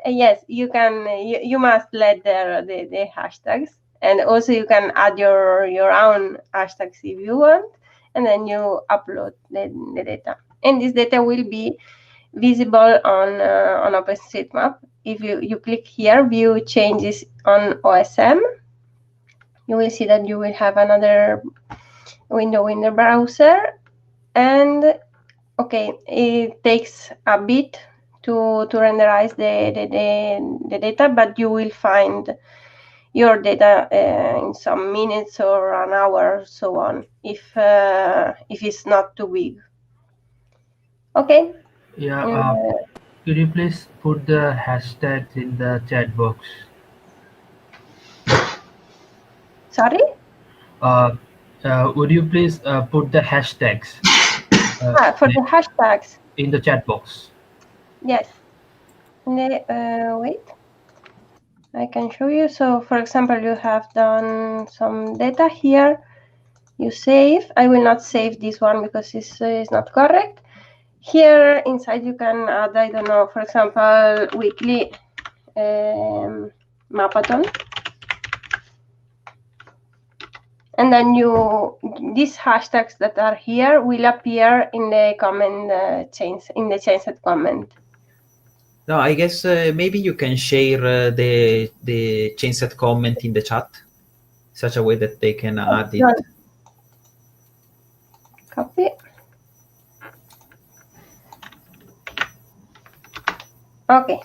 Yes, you can. You must let the hashtags, and also you can add your own hashtags if you want, and then you upload the data. And this data will be visible on OpenStreetMap. If you click here, view changes on OSM, you will see that you will have another window in the browser. And okay, it takes a bit to renderize the data, but you will find your data in some minutes or an hour or so on, if it's not too big. Okay. Yeah. Could you please put the hashtags in the chat box? Sorry? Would you please put the hashtags For the hashtags in the chat box? Yes. Wait. I can show you. So, for example, you have done some data here. You save. I will not save this one because it's not correct. Here inside you can add, I don't know, for example, weekly mapathon. And then these hashtags that are here will appear in the comment change, in the change set comment. No, I guess maybe you can share the change set comment in the chat, such a way that they can add it. Copy. Okay.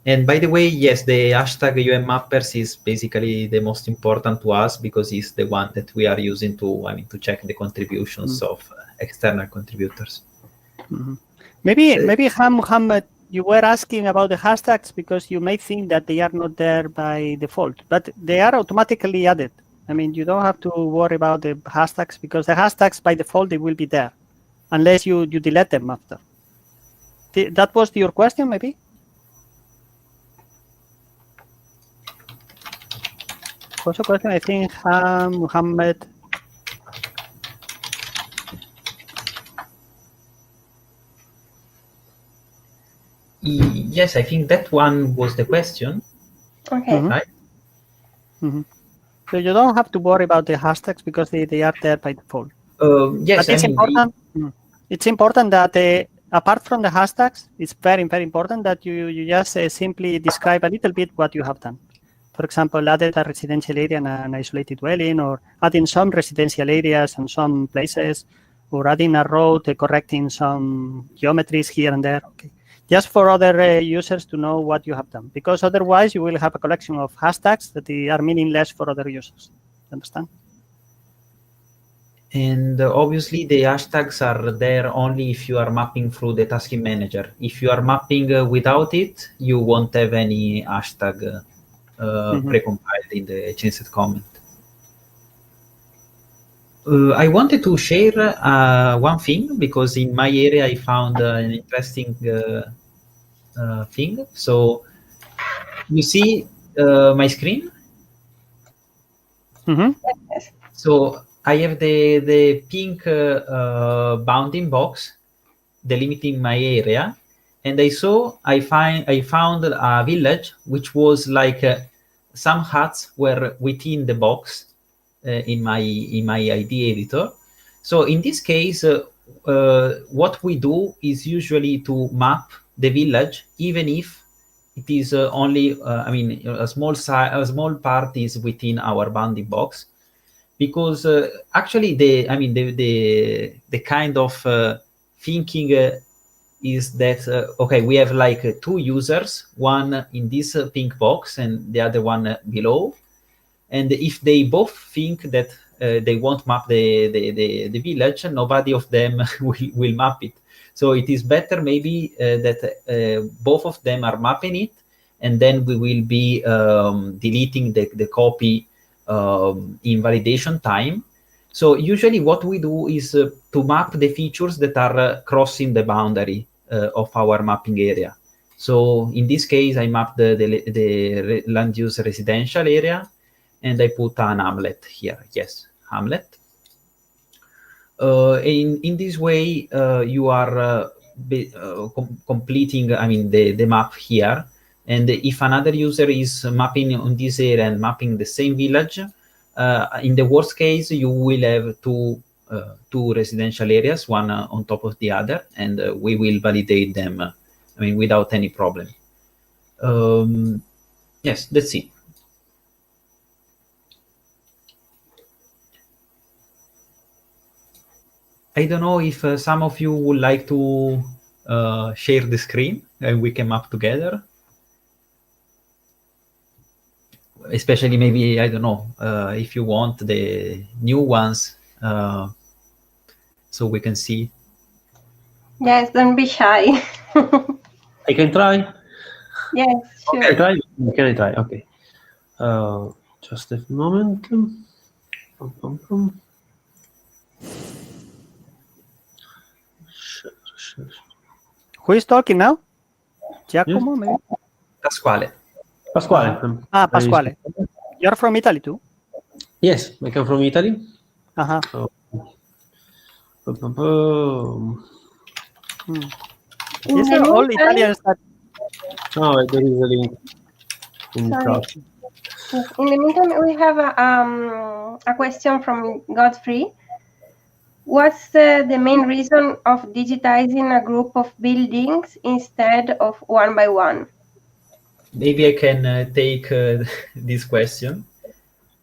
And by the way, yes, the hashtag UN Mappers is basically the most important to us because it's the one that we are using to check the contributions of external contributors. Maybe Muhammad, you were asking about the hashtags because you may think that they are not there by default, but they are automatically added. I mean, you don't have to worry about the hashtags because the hashtags by default, they will be there unless you delete them after. That was your question, maybe? Was a question, I think, Muhammad. Yes, I think that one was the question. Okay. Right? So you don't have to worry about the hashtags because they are there by default. Yes, but it's important. It's important that apart from the hashtags, it's very, very important that you just simply describe a little bit what you have done. For example, added a residential area and an isolated dwelling, or adding some residential areas and some places, or adding a road, correcting some geometries here and there. Okay. Just for other users to know what you have done, because otherwise you will have a collection of hashtags that are meaningless for other users. Understand? And obviously the hashtags are there only if you are mapping through the tasking manager. If you are mapping without it, you won't have any hashtag precompiled in the changed comment. I wanted to share one thing because in my area I found an interesting thing. So you see my screen? So I have the pink bounding box, delimiting my area, and I found a village which was like some huts were within the box in my ID editor. So in this case, what we do is usually to map the village, even if it is only, a small part is within our bounding box, because actually the kind of thinking is that okay, we have like two users, one in this pink box and the other one below, and if they both think that they won't map the village, nobody of them will map it. So it is better maybe that both of them are mapping it, and then we will be deleting the copy in validation time. So usually what we do is to map the features that are crossing the boundary of our mapping area. So in this case, I mapped the land use residential area, and I put an Hamlet here. Yes, Hamlet. In this way, you are completing, the map here. And if another user is mapping on this area and mapping the same village, in the worst case, you will have two residential areas, one on top of the other, and we will validate them, without any problem. Yes, that's it. I don't know if some of you would like to share the screen and we can map together. Especially maybe, I don't know, if you want the new ones, so we can see. Yes, don't be shy. I can try. Yes, sure. Okay, try. Can I try? Okay. Just a moment. Who is talking now? Giacomo, maybe? Pasquale. Pasquale. Pasquale. You're from Italy too? Yes, I come from Italy. Uh-huh. These are all Italians that... Oh, there is a link in the chat. In the meantime, we have a question from Godfrey. What's the main reason of digitizing a group of buildings instead of one by one? Maybe I can take this question.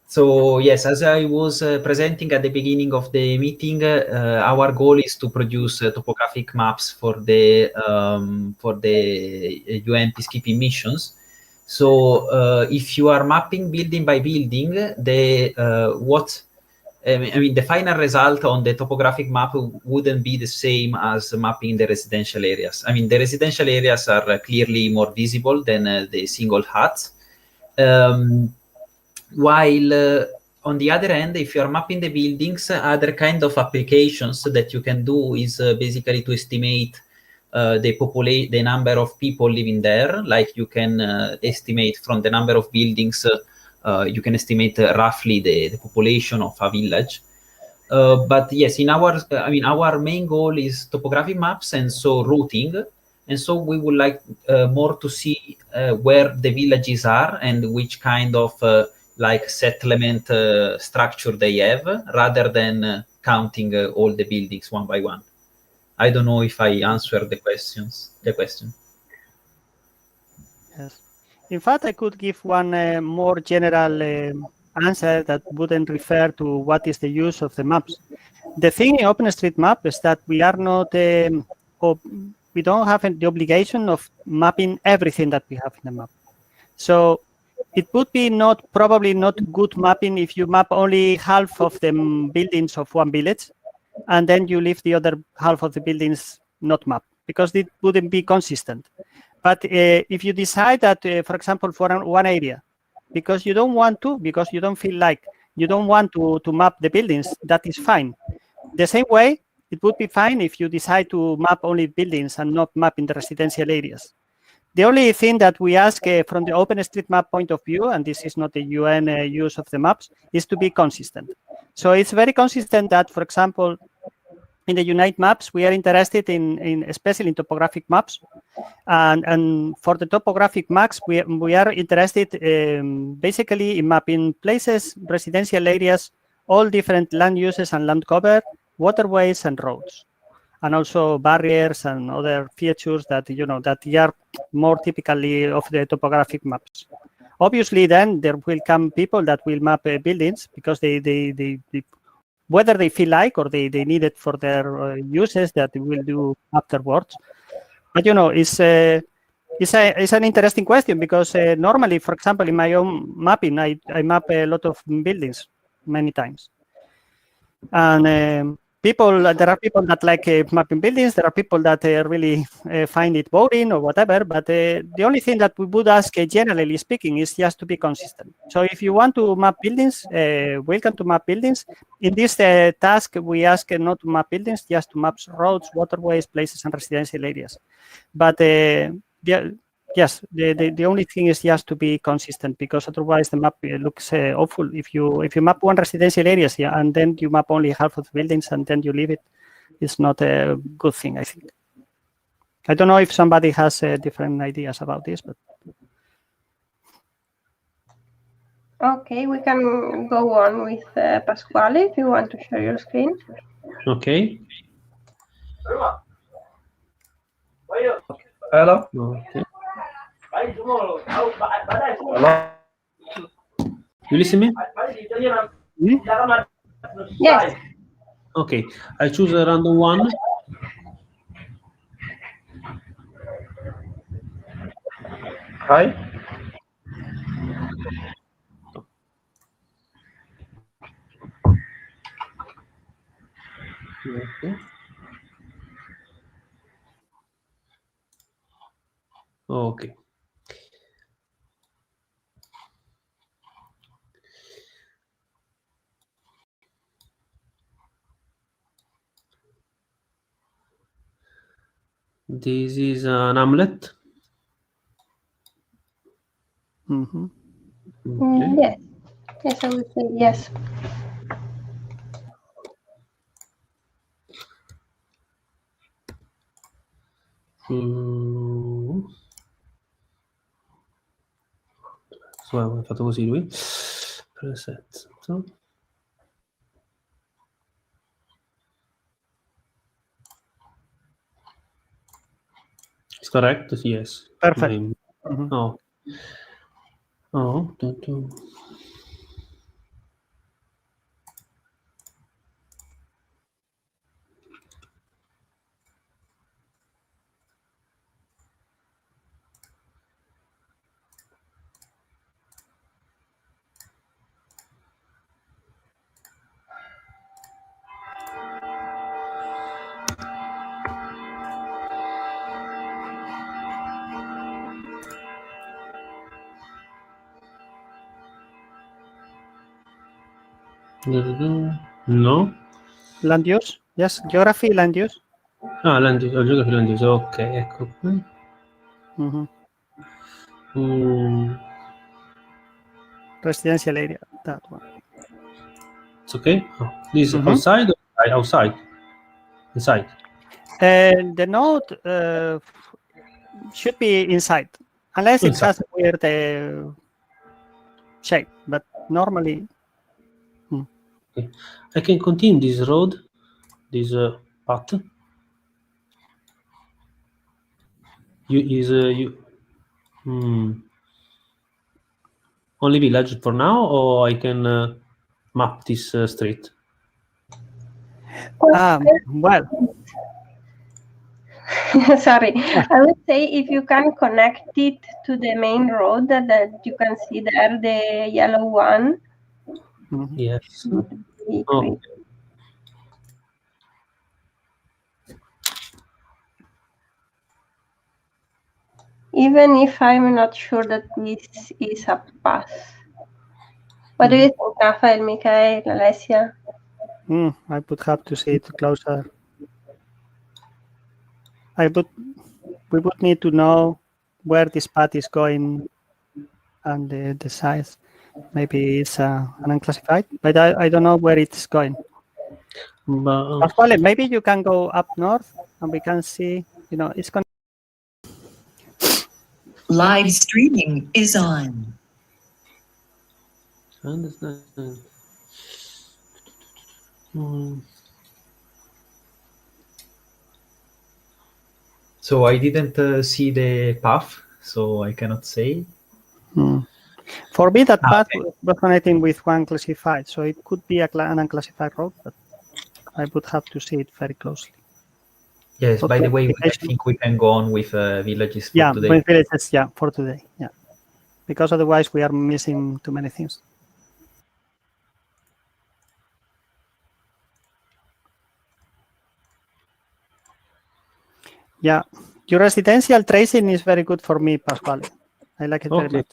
So yes, as I was presenting at the beginning of the meeting, our goal is to produce topographic maps for the UN peacekeeping missions. So if you are mapping building by building, the final result on the topographic map wouldn't be the same as mapping the residential areas. The residential areas are clearly more visible than the single huts. While on the other hand, if you are mapping the buildings, other kind of applications that you can do is basically to estimate the number of people living there. Like you can estimate from the number of buildings, you can estimate roughly the population of a village. But yes, in our main goal is topographic maps, and so routing. And so we would like more to see where the villages are and which kind of settlement structure they have, rather than counting all the buildings one by one. I don't know if I answered the question. Yes. In fact, I could give one more general answer that wouldn't refer to what is the use of the maps. The thing in OpenStreetMap is that we are not, we don't have the obligation of mapping everything that we have in the map. So it would be probably not good mapping if you map only half of the buildings of one village, and then you leave the other half of the buildings not mapped, because it wouldn't be consistent. But if you decide that, for example, for one area, because you don't want to, because you don't feel like you don't want to map the buildings, that is fine. The same way, it would be fine if you decide to map only buildings and not map in the residential areas. The only thing that we ask from the OpenStreetMap point of view, and this is not the UN use of the maps, is to be consistent. So it's very consistent that, for example, in the Unite maps, we are interested in especially in topographic maps. And for the topographic maps, we are interested basically in mapping places, residential areas, all different land uses and land cover, waterways and roads, and also barriers and other features that that are more typically of the topographic maps. Obviously, then there will come people that will map buildings because they whether they feel like or they need it for their uses that they will do afterwards. But it's an interesting question because normally, for example, in my own mapping, I map a lot of buildings many times, and there are people that like mapping buildings. There are people that really find it boring or whatever. But the only thing that we would ask, generally speaking, is just to be consistent. So if you want to map buildings, welcome to map buildings. In this task, we ask not to map buildings, just to map roads, waterways, places, and residential areas. But yes, the only thing is just to be consistent, because otherwise the map looks awful. If you map one residential area and then you map only half of the buildings and then you leave it, it's not a good thing, I think. I don't know if somebody has different ideas about this, but Okay, we can go on with Pasquale if you want to share your screen. Okay. Hello. Okay. Hello. You listen me? Yes. Okay. I choose a random one. Hi. Okay. Okay. This is an Hamlet. Mm-hmm. Okay. Yes. Yes, I would say yes. Ho fatto così lui. Preset. It's correct? Yes. Perfect. Mm-hmm. Oh. Oh. No. Land use? Yes, geography, land use. Ah, geography, land use. Ok, ecco qui. Residential area, that one. It's okay. Oh, this outside or outside? Inside. The node should be inside, unless it has a weird shape, but normally. Okay. I can continue this road, this path. Only village for now, or I can map this street? Well. Sorry, I would say if you can connect it to the main road that you can see there, the yellow one. Yes. Oh. Even if I'm not sure that this is a path. What do you think, Rafael, Michael, Alessia? I would have to see it closer. We would need to know where this path is going and the size. Maybe it's an unclassified, but I don't know where it's going. But, Pasquale, maybe you can go up north and we can see, it's going. Live streaming is on. I understand. So I didn't see the path, so I cannot say. For me, that path was connecting with one classified, so it could be an unclassified road, but I would have to see it very closely. Yes, So by the way, I think we can go on with villages for today. With villages, for today, because otherwise we are missing too many things. Yeah, your residential tracing is very good for me, Pasquale. I like it very much.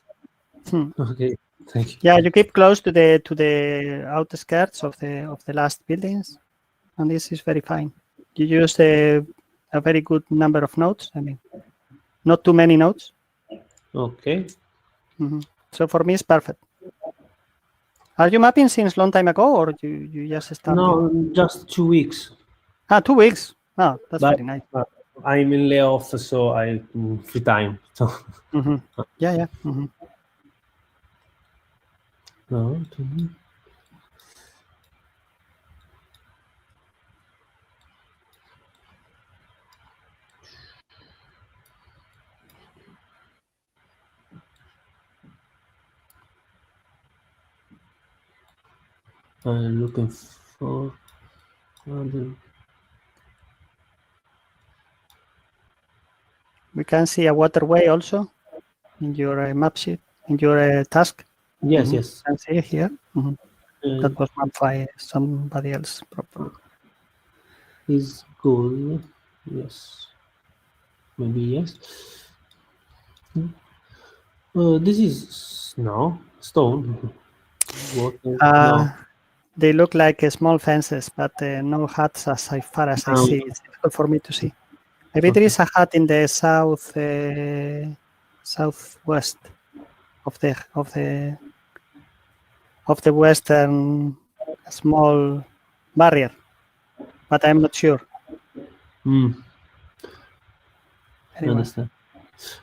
Okay, thank you. Yeah, you keep close to the outskirts of the last buildings, and this is very fine. You use a very good number of nodes. I mean, not too many nodes. Okay. So for me, it's perfect. Are you mapping since long time ago, or you just started? No, just 2 weeks. 2 weeks. Oh, that's very nice. I'm in layoff, so I free time. So. Yeah. No, I'm looking for other. We can see a waterway also in your map sheet, in your task. Yes. You can see it here. That was mapped by somebody else. Probably. Is good. Yes. Maybe yes. This is stone. Water. No. They look like small fences, but no huts as far as I see. It's difficult for me to see. Maybe there is a hut in the southwest of the western small barrier, but I'm not sure. I understand.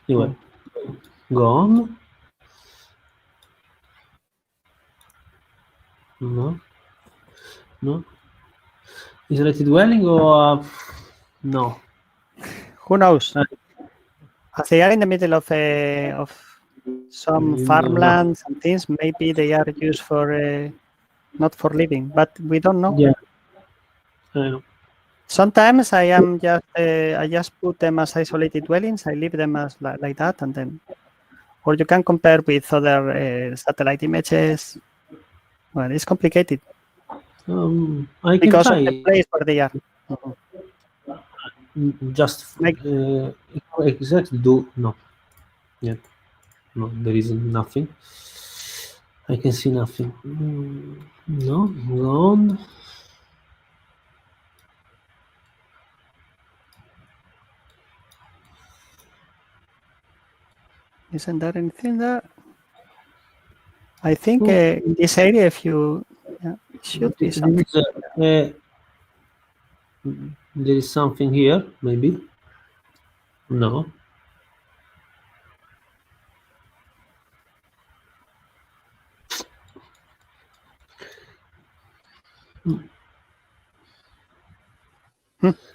Anyway, go on. No. Isolated dwelling or no? Who knows? As they are in the middle of some farmlands and things, maybe they are used for not for living, but we don't know. Yeah. I know. Sometimes I just put them as isolated dwellings. I leave them as like that, and then, or you can compare with other satellite images. Well, it's complicated. I can because try. of the place where they are. Just exactly do no. Yeah. No, there is nothing. I can see nothing. No, go on. Isn't there anything there? I think in this area, if you should be something. There is something here, maybe. No.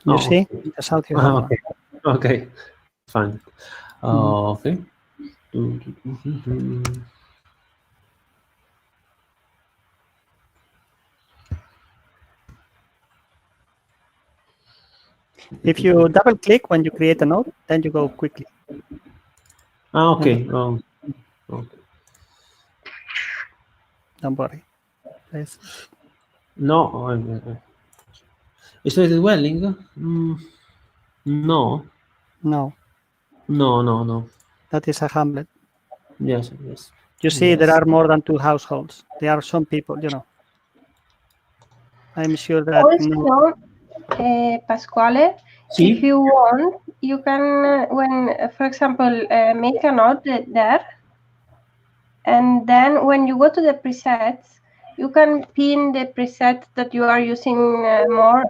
You see, the south you have. Okay, fine. Okay. If you double click when you create a node, then you go quickly. Okay. Okay. Don't worry. Please. No. Isolated dwelling? No. No. That is a hamlet. Yes. You see, there are more than 2 households. There are some people, I'm sure that. Also, Pasquale, if you want, you can, for example, make a node there, and then when you go to the presets, you can pin the preset that you are using more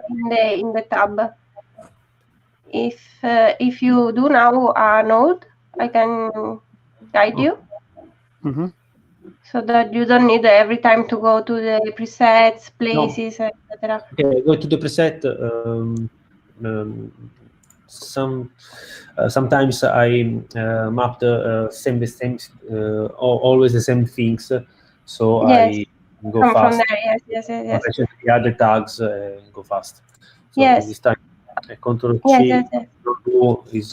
in the tab. If you do now a node, I can guide you. So that you don't need every time to go to the presets, places, etc. Okay, go to the preset. Sometimes I map the always the same things, so Yes. I go fast. From there, yes. The other tags go fast. So Yes. this time, Control C Yes. is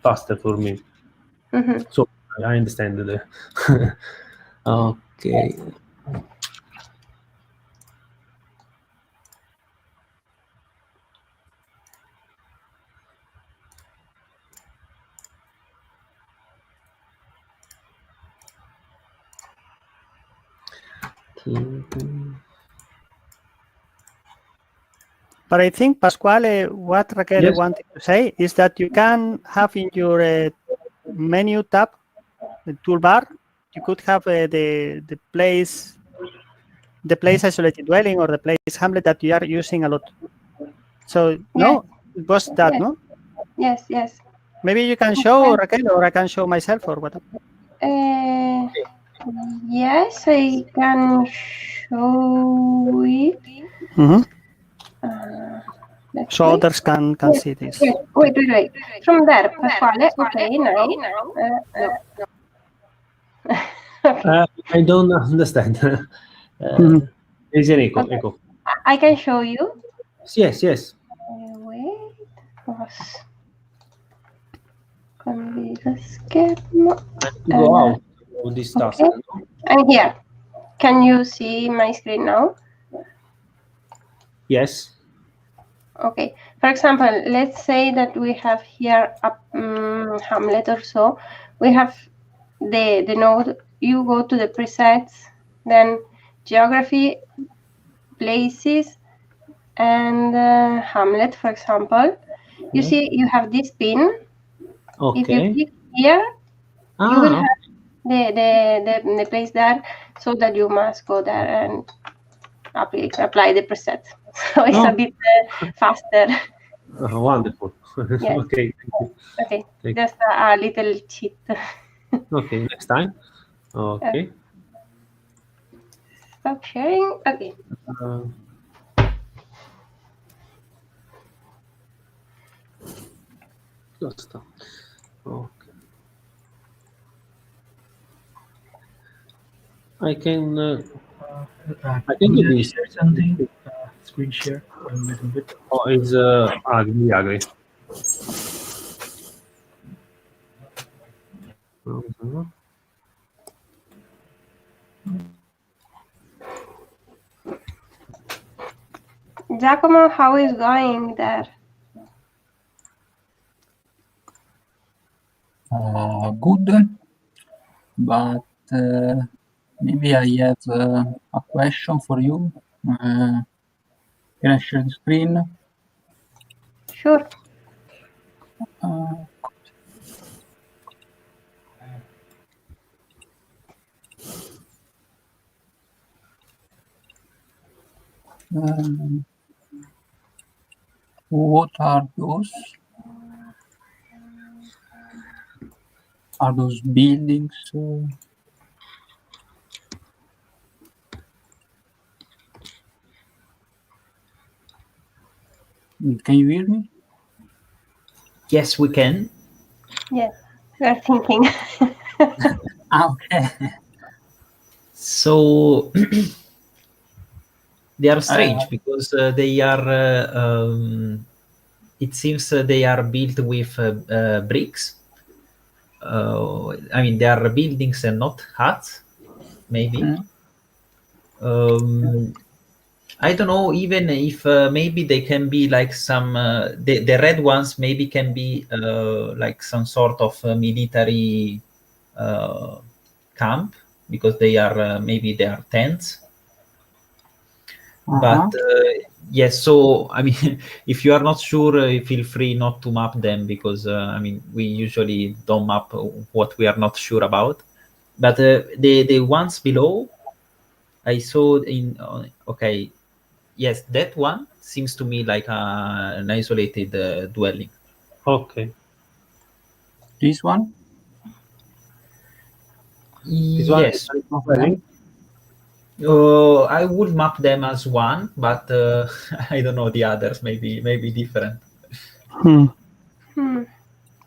faster for me. So I understand the. Okay. But I think, Pasquale, what Raquel wanted to say is that you can have in your menu tab, the toolbar, you could have the place isolated dwelling or the place hamlet that you are using a lot. So no, it was that, no? Yes. Maybe you can show Raquel, or I can show myself, or whatever. Yes, I can show it. So others can see this. Yes. Wait. From there, Pasquale. Okay, now. I don't understand. Is an echo. I can show you. Yes. Wait. Go out of this task. Okay. I'm here. Can you see my screen now? Yes. Okay. For example, let's say that we have here a hamlet or so. We have the node. You go to the presets, then geography, places, and hamlet, for example. You see, you have this pin. Okay. If you click here, you will have the place there, so that you must go there and apply the preset. So it's a bit faster. Wonderful. Yes. Okay. Okay. Just a little cheat. Okay. Next time. Okay. Stop sharing. Okay. Okay. I can do this. Share something. Screen share a little bit. Oh, it's agree. Giacomo, how is going there? Good, but maybe I have a question for you. Can I share the screen? Sure. What are those? Are those buildings? Can you hear me? Yes, we can. Yes, we are thinking. Okay. So they are strange because they are. It seems they are built with bricks. I mean, they are buildings and not huts. Maybe. I don't know even if maybe they can be like some the red ones maybe can be like some sort of military camp because they are maybe they are tents. But yes, so I mean, if you are not sure, feel free not to map them because I mean we usually don't map what we are not sure about. But the ones below, I saw in okay, yes, that one seems to me like an isolated dwelling. Okay. This one? This one Yes. is dwelling. I would map them as one, but I don't know the others. Maybe different.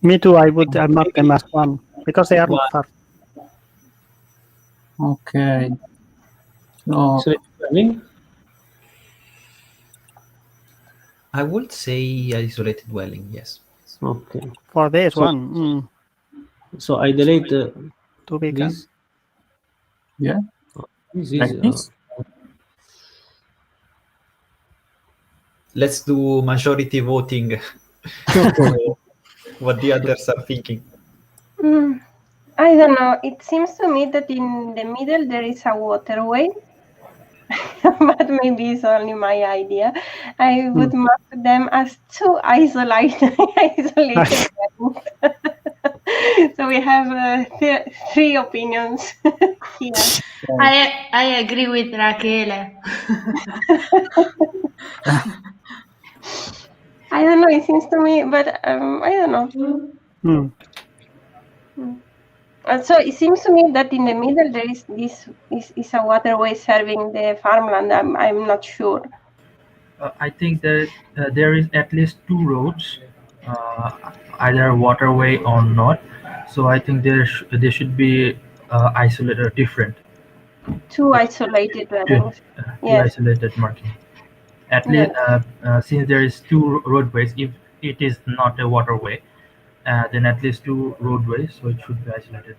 Me too. I would map them as one because they are not far. Okay. So dwelling. I would say isolated dwelling. Yes. Okay. For this one. So I delete too big. this. Yeah. This Like is. this? Let's do majority voting. What the others are thinking. I don't know. It seems to me that in the middle there is a waterway, but maybe it's only my idea. I would map them as two isolated. So we have three opinions here. I agree with Rachele. I don't know. It seems to me, but I don't know. So it seems to me that in the middle there is this is a waterway serving the farmland. I'm not sure. I think that there is at least two roads, either waterway or not. So I think there should be isolated or different. Two isolated dwellings. Two Yes. isolated marking. At least since there is two roadways, if it is not a waterway, then at least two roadways, so it should be isolated.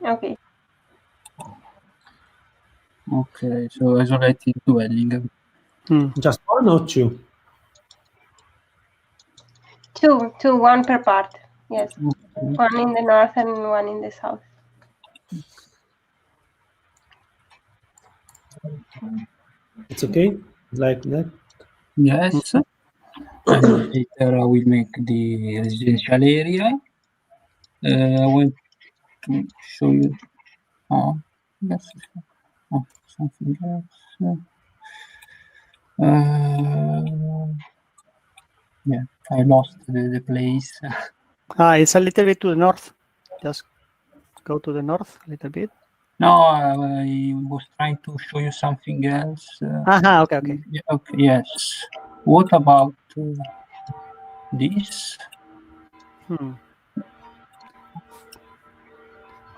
Okay. Okay, so isolated dwelling. Just one or two? Two, one per part. Yes. One in the north and one in the south. It's okay, like that. Yes. And later I will make the residential area. I want to show you. Yes. Something else. Yeah, I lost the place. It's a little bit to the north. Just go to the north a little bit. No, I was trying to show you something else. Okay. Yeah, okay. Yes. What about this?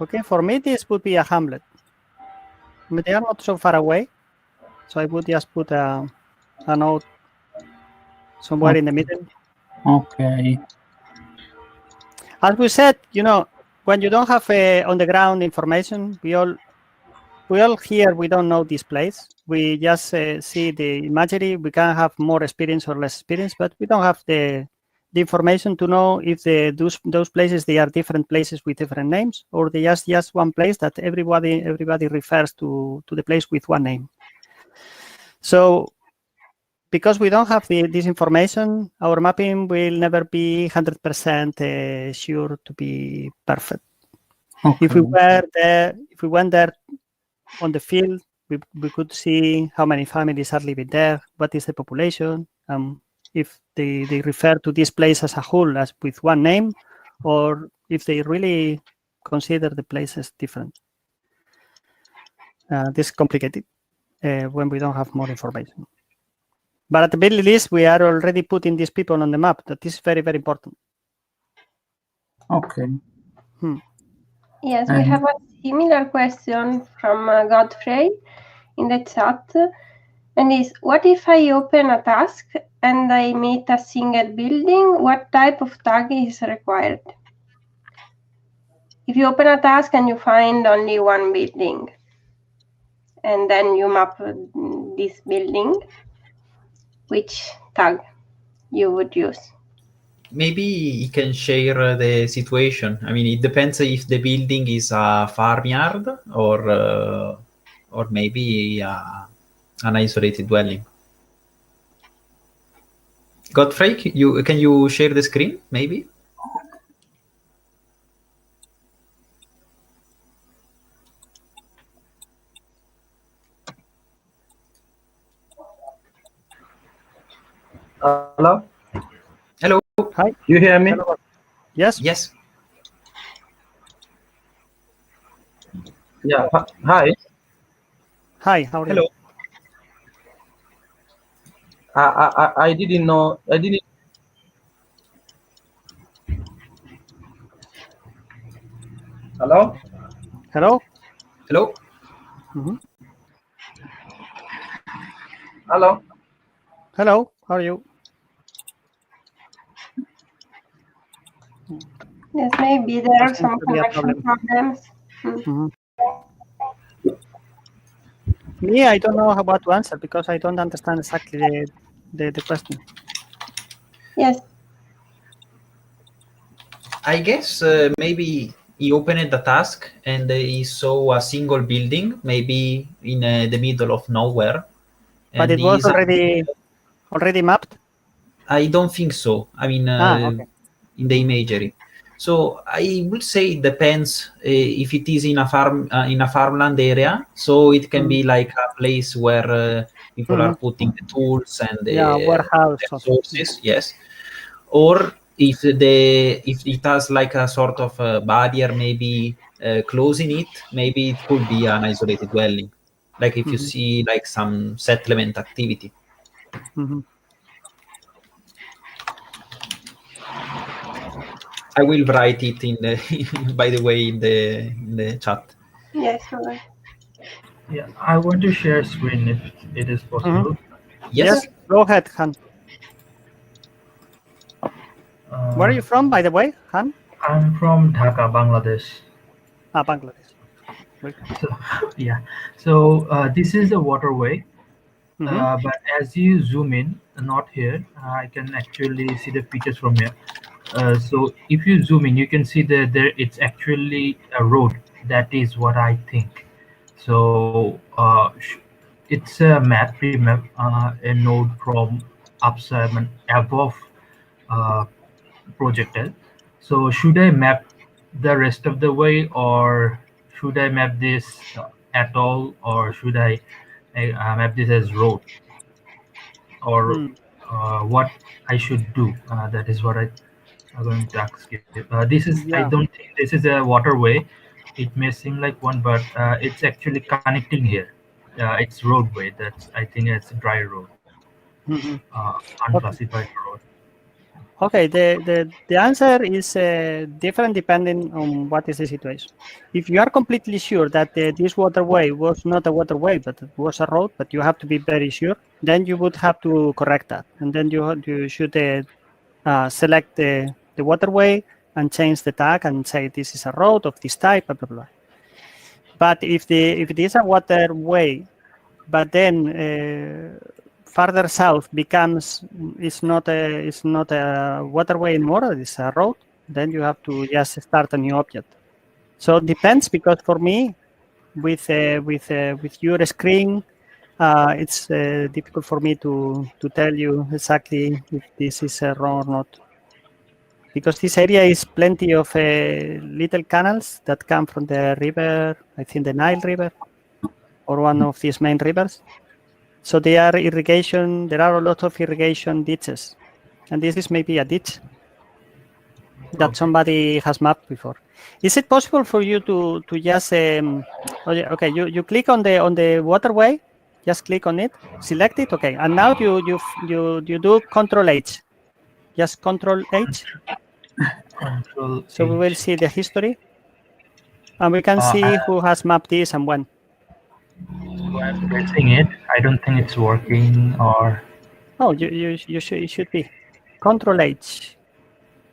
Okay, for me this would be a hamlet. But they are not so far away, so I would just put a note somewhere in the middle. Okay. As we said, when you don't have on the ground information, we all here, we don't know this place. We just see the imagery. We can have more experience or less experience, but we don't have the information to know if those places, they are different places with different names, or they just one place that everybody refers to the place with one name. So because we don't have this information, our mapping will never be 100% sure to be perfect. Okay. If we went there on the field, we could see how many families are living there, what is the population, if they refer to this place as a whole as with one name, or if they really consider the place as different. This is complicated when we don't have more information. But at the very least, we are already putting these people on the map. That is very, very important. Okay. Yes, we have a similar question from Godfrey in the chat. And is, what if I open a task and I meet a single building? What type of tag is required? If you open a task and you find only one building, and then you map this building, which tag you would use? Maybe you can share the situation. I mean, it depends if the building is a farmyard or maybe an isolated dwelling. Godfrey, can you share the screen, maybe? Hello? Hello. Hi. You hear me? Hello. Yes. Yes. Yeah. Hi. Hi. How are Hello. you? I didn't know. I didn't. Hello? Hello. Hello. Mm-hmm. Hello? Hello. How are you? Yes, maybe there are Seems some to be a connection problem. problems. Me, I don't know how to answer because I don't understand exactly the question. Yes. I guess maybe he opened the task and he saw a single building, maybe in the middle of nowhere. But And it was he's already mapped. I don't think so. I mean, Okay. in the imagery. So I would say it depends if it is in a farmland area. So it can be like a place where people are putting the tools and the warehouse. resources. Yes, or if it has like a sort of a barrier, maybe closing it, maybe it could be an isolated dwelling. Like if you see like some settlement activity. I will write it in the by the way in the chat. Yes, alright. Yeah, I want to share screen if it is possible. Yes. Go ahead, Han. Where are you from, by the way, Han? I'm from Dhaka, Bangladesh. Bangladesh. So, yeah. So this is a waterway, but as you zoom in, not here, I can actually see the features from here. So if you zoom in, you can see that there it's actually a road. That is what I think. So it's a map, pre-map, a node from upside and above projected. So should I map the rest of the way, or should I map this at all, or should I map this as road, or what I should do? That is what I'm going to ask you. This is I don't think this is a waterway. It may seem like one, but it's actually connecting here. It's roadway. That's I think it's a dry road, unclassified road. Okay, the answer is different depending on what is the situation. If you are completely sure that this waterway was not a waterway, but it was a road, but you have to be very sure, then you would have to correct that. And then you should select the waterway and change the tag and say this is a road of this type, blah, blah, blah. But if it is a waterway, but then farther south it's not a waterway anymore, it's a road, then you have to just start a new object. So it depends, because for me, with your screen, it's difficult for me to tell you exactly if this is wrong or not. Because this area is plenty of little canals that come from the river, I think the Nile River, or one of these main rivers. So there are a lot of irrigation ditches. And this is maybe a ditch that somebody has mapped before. Is it possible for you to just, okay, you click on the waterway, just click on it, select it, okay. And now you do Control H. Just Control H. So we will see the history. And we can see who has mapped this and when. I'm pressing it. I don't think it's working, or oh, you should, it should be Control H,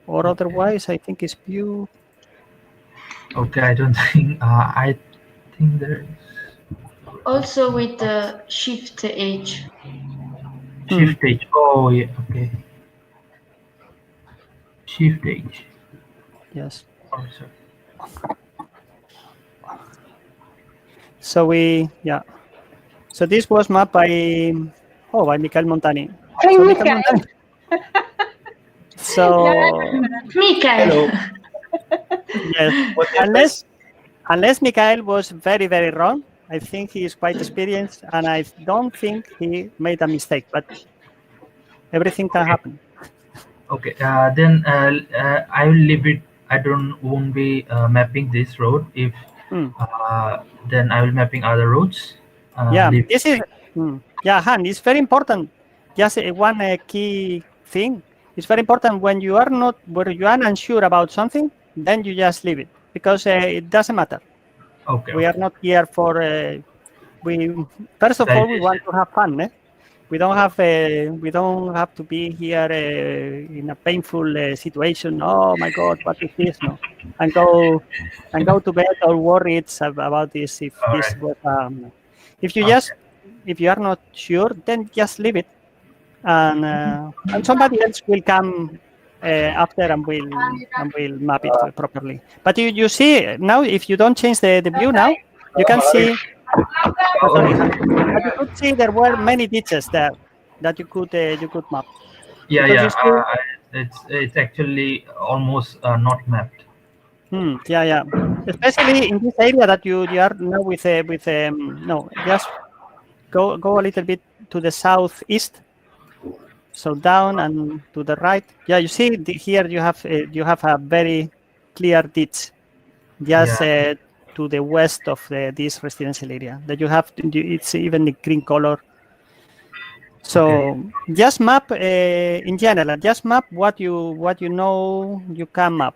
or otherwise I think it's view. Okay, I don't think. I think there is. Also with Shift H. Shift H. Oh yeah. Okay. Shift H. Yes. Oh, sorry. So So this was mapped by Michael Montani. Hi, So Michael. Montani. So Michael. Yes. Unless Michael was very, very wrong, I think he is quite experienced, and I don't think he made a mistake. But Everything can happen. Okay, then I will leave it. I won't be mapping this road. If then I will mapping other roads. Yeah, leave this is yeah, Han. It's very important. Just one key thing. It's very important when you are unsure about something, then you just leave it because it doesn't matter. Okay. We are not here for. First of all, we want to have fun. We don't have to be here in a painful situation. Oh my God, what is this? No, and go to bed or worried about this. If all this right. was if you just if you are not sure, then just leave it, and somebody else will come after and will map it properly. But you see now, if you don't change the view now, you can see. Sorry, but you could see there were many ditches there that you could map. Yeah, Because yeah. It's actually almost not mapped. Yeah. Especially in this area that you are now with no, just go a little bit to the southeast. So down and to the right. Yeah, you see here you have a very clear ditch, just to the west of this residential area that you have. It's even the green color. So just map in general. Just map what you know you can map.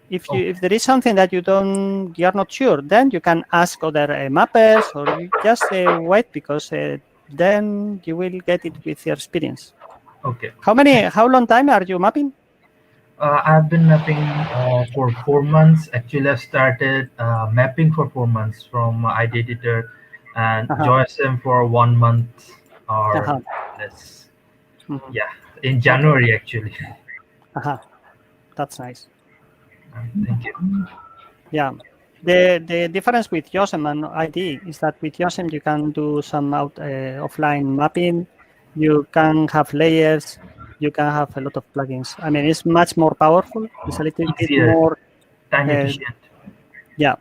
If there is something that you are not sure, then you can ask other mappers, or you just wait, because then you will get it with your experience. Okay. How long time are you mapping? I've been mapping for 4 months. Actually, I started mapping for 4 months from ID editor, and GeoSM for 1 month or less. Yeah, in January actually. That's nice. Thank you. Yeah. The difference with GeoSM and ID is that with GeoSM you can do some offline mapping. You can have layers. You can have a lot of plugins. I mean, it's much more powerful. It's a little bit more time efficient. Yeah.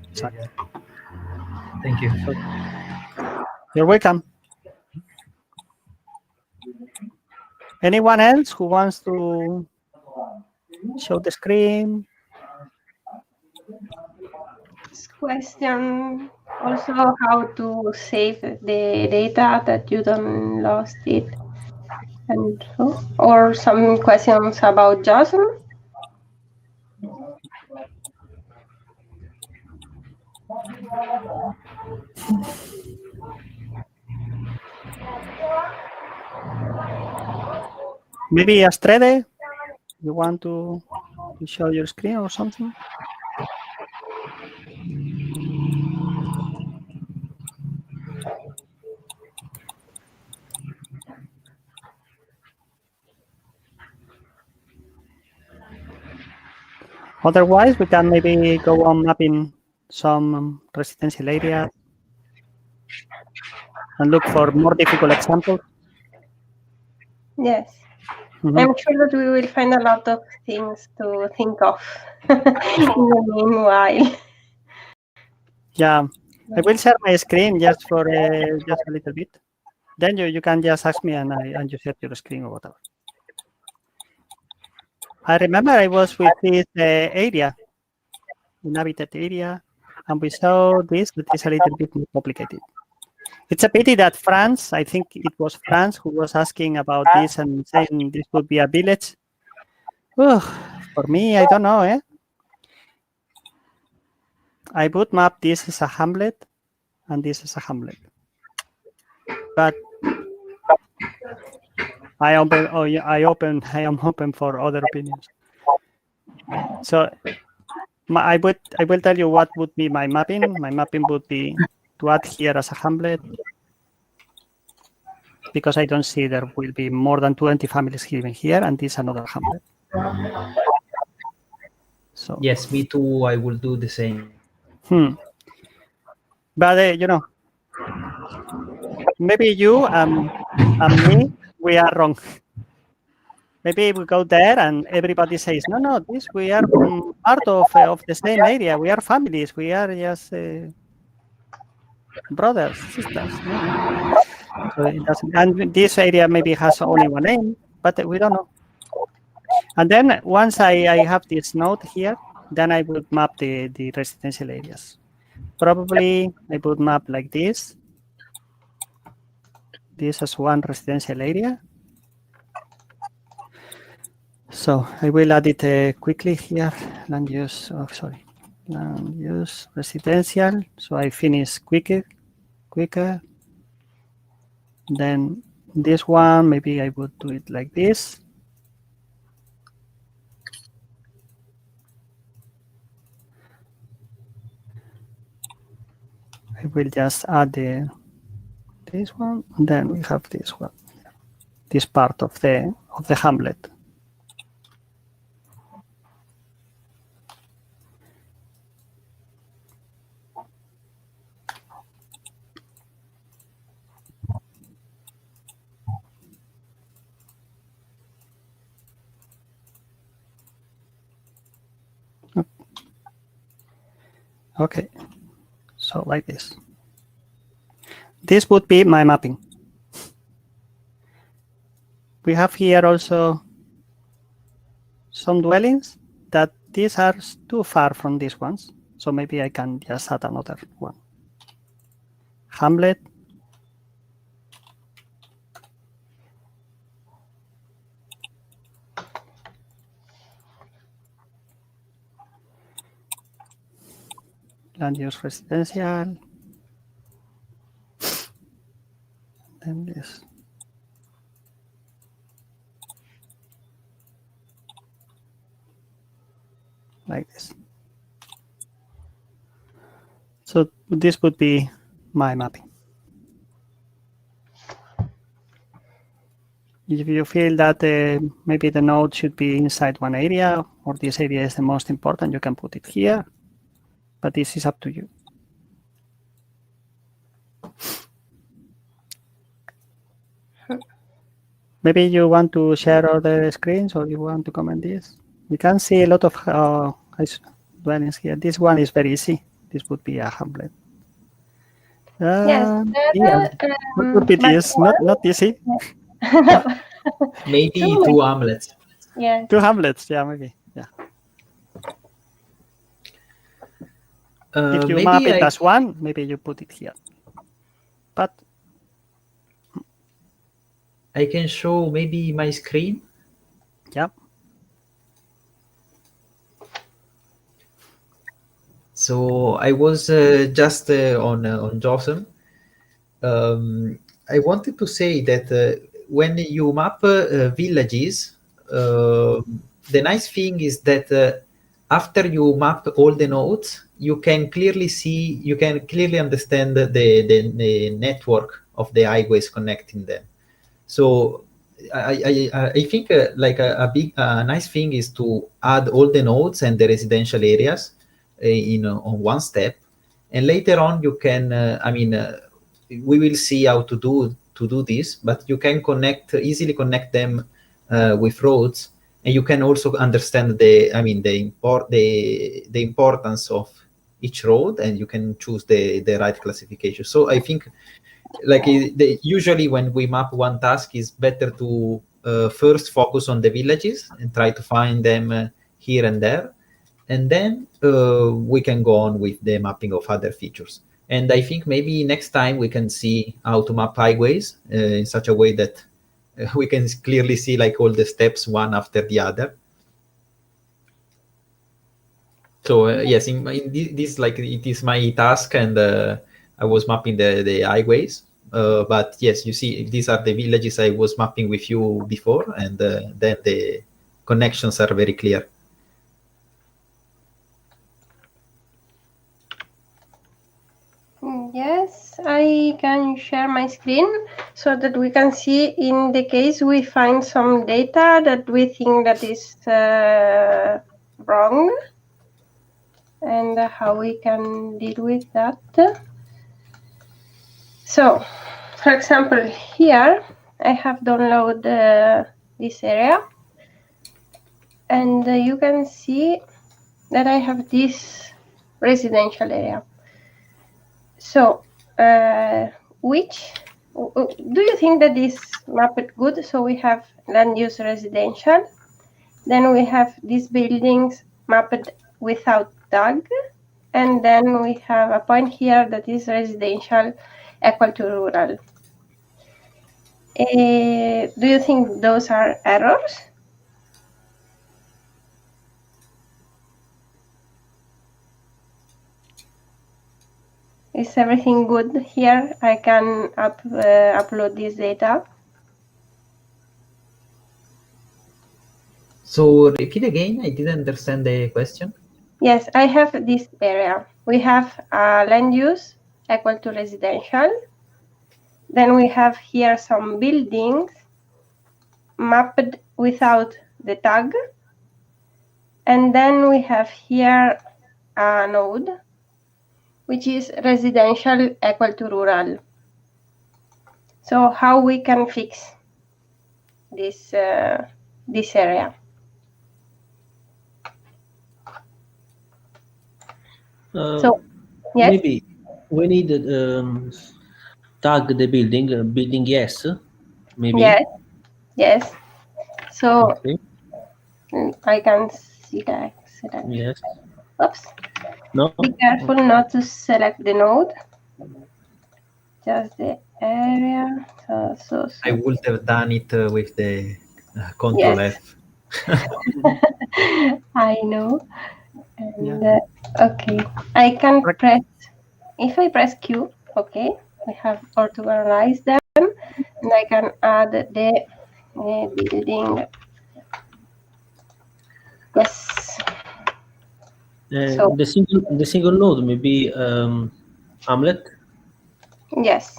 Exactly. Thank you. You're welcome. Anyone else who wants to show the screen? Question also how to save the data that you don't lost it, and or some questions about JSON. Maybe Astrede, you want to show your screen or something? Otherwise, we can maybe go on mapping some residential areas and look for more difficult examples. Yes. I'm sure that we will find a lot of things to think of in the meanwhile. Yeah, I will share my screen just for just a little bit. Then you can just ask me and you share your screen or whatever. I remember I was with this area, inhabited area, and we saw this, but it's a little bit more complicated. It's a pity that France, I think it was France who was asking about this and saying this would be a village. For me, I don't know, I would map this as a hamlet and this is a hamlet. But I am open for other opinions. So I will tell you what would be my mapping. My mapping would be to add here as a hamlet, because I don't see there will be more than 20 families living here, and this is another hamlet. So yes, me too. I will do the same. But maybe you and me, we are wrong. Maybe we go there and everybody says, no, this we are part of the same area. We are families. We are just brothers, sisters. So it doesn't. And this area maybe has only one name, but we don't know. And then once I have this node here, then I would map the residential areas. Probably I would map like this. This as one residential area. So I will add it quickly here. Land use, land use residential. So I finish quicker. Then this one, maybe I would do it like this. I will just add this one, and then we have this one, this part of the hamlet. Okay, so like this. This would be my mapping. We have here also some dwellings that these are too far from these ones. So maybe I can just add another one. Hamlet. Land use residential. Then this. Like this. So this would be my mapping. If you feel that maybe the node should be inside one area, or this area is the most important, you can put it here, but this is up to you. Maybe you want to share other screens, or you want to comment this. We can see a lot of dwellings here. This one is very easy. This would be a hamlet. Yes. Yeah. What would be this? Not easy. Maybe two hamlets. Yeah. Two hamlets, yeah, maybe. Yeah. If you map it as one, maybe you put it here. But I can show maybe my screen. Yeah. So I was just on JOSM. I wanted to say that when you map villages, the nice thing is that after you map all the nodes, you can clearly understand the network of the highways connecting them. So I think like a nice thing is to add all the nodes and the residential areas on one step, and later on you can we will see how to do this, but you can easily connect them with roads, and you can also understand the importance of each road, and you can choose the right classification. So I think like usually when we map one task, is better to first focus on the villages and try to find them here and there, and then we can go on with the mapping of other features. And I think maybe next time we can see how to map highways in such a way that we can clearly see like all the steps one after the other. So yes, in this like it is my task, and I was mapping the highways. But yes, you see, these are the villages I was mapping with you before, and then the connections are very clear. Yes, I can share my screen so that we can see in the case we find some data that we think that is wrong, and how we can deal with that. So, for example, here I have downloaded this area, and you can see that I have this residential area. So, which Do you think that this mapped good? So we have land use residential. Then we have these buildings mapped without tag. And then we have a point here that is residential equal to rural. Do you think those are errors? Is everything good here? I can upload this data. So repeat again, I didn't understand the question. Yes, I have this area. We have land use equal to residential. Then we have here some buildings mapped without the tag. And then we have here a node, which is residential equal to rural. So how we can fix this this area? So yes, Maybe we need tag the building, building yes, maybe. Yes. So okay. I can select. Yes. Oops. No. Be careful not to select the node. Just the area. So. I would have done it with the Control F. I know. And, okay, I can press. If I press Q, okay, I have orthogonalized them, and I can add the building. Yes. So the single node maybe Hamlet. Yes.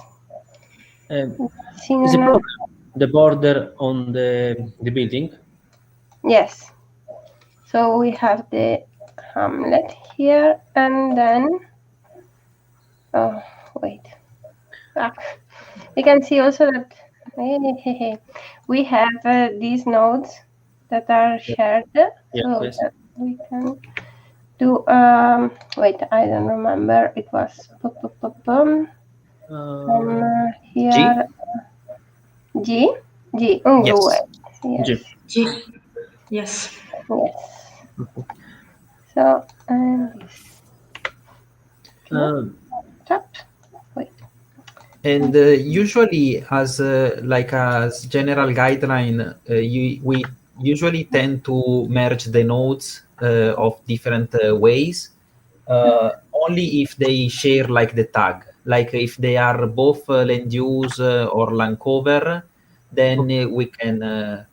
Is the border on the building? Yes. So we have the Hamlet here, and then wait. You can see also that we have these nodes that are shared, so that we can do. Wait, I don't remember. It was here. G. Yes. G. Yes. So and usually, as general guideline, we usually tend to merge the nodes of different ways, only if they share the tag. Like if they are both land use or land cover, then we can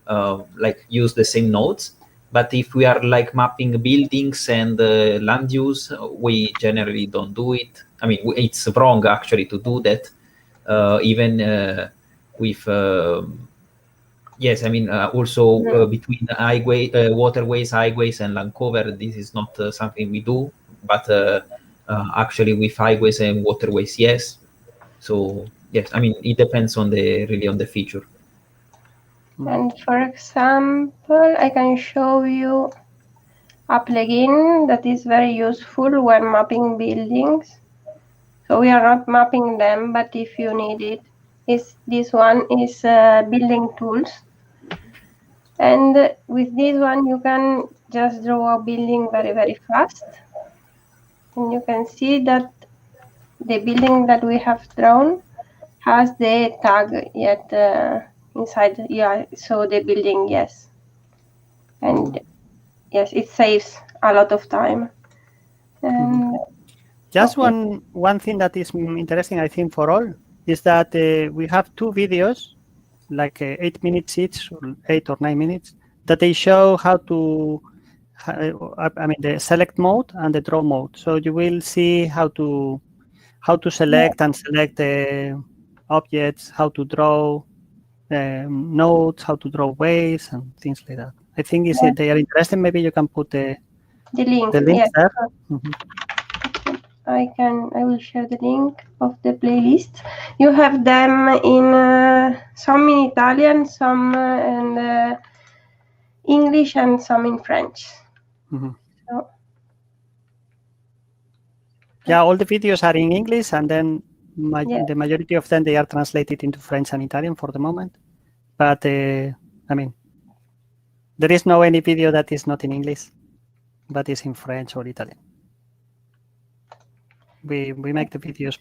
use the same nodes. But if we are mapping buildings and land use, we generally don't do it. I mean, it's wrong actually to do that. Even with yes, I mean also between waterways, highways, and land cover, this is not something we do. But actually, with highways and waterways, yes. So yes, I mean it depends on the feature. And for example, I can show you a plugin that is very useful when mapping buildings. So we are not mapping them, but if you need it, this one is building tools. And with this one, you can just draw a building very, very fast. And you can see that the building that we have drawn has the tag yet inside. Yeah, so the building, yes. And yes, it saves a lot of time. And just one thing that is interesting, I think, for all is that we have two videos, like 8 minutes each, or 8 or 9 minutes, that they show how to, the select mode and the draw mode. So you will see how to select and select the objects, how to draw nodes, how to draw ways, and things like that. I think if they are interested, maybe you can put the link yes. there. I will share the link of the playlist. You have them in some in Italian, some in English, and some in French. So, yeah, all the videos are in English, and then The majority of them, they are translated into French and Italian for the moment. But I mean, there is no any video that is not in English, but is in French or Italian. We make the videos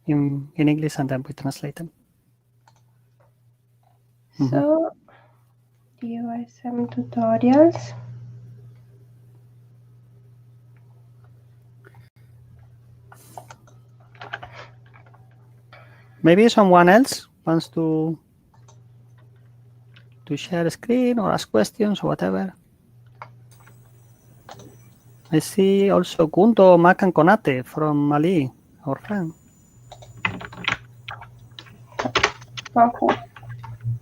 in English and then we translate them. So here are some tutorials. Maybe someone else wants to share a screen or ask questions or whatever. I see also Gunto Makan Konate from Mali, our friend. Okay.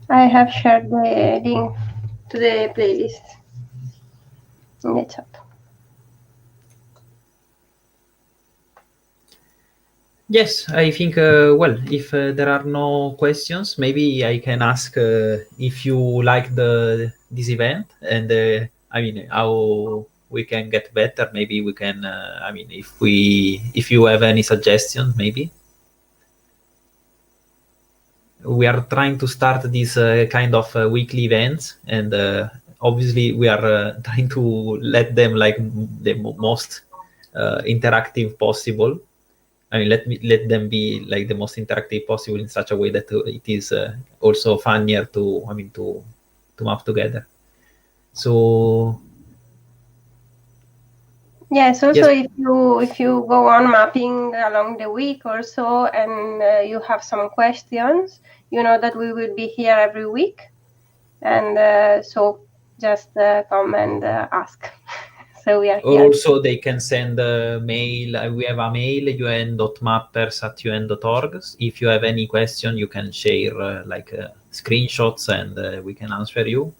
I have shared the link to the playlist in the chat. Yes, I think, well, if there are no questions, maybe I can ask if you like this event and, I mean, how we can get better. Maybe we can, I mean, if you have any suggestions, maybe. We are trying to start these kind of weekly events, and obviously we are trying to let them like the most interactive possible. I mean, let them be like the most interactive possible in such a way that it is also funnier to map together. So yes, also yes. if you go on mapping along the week or so, and you have some questions, you know that we will be here every week, and so just come and ask. So we are Or here. also they can send a mail. We have a mail, un.mappers@un.org. If you have any question, you can share screenshots and we can answer you.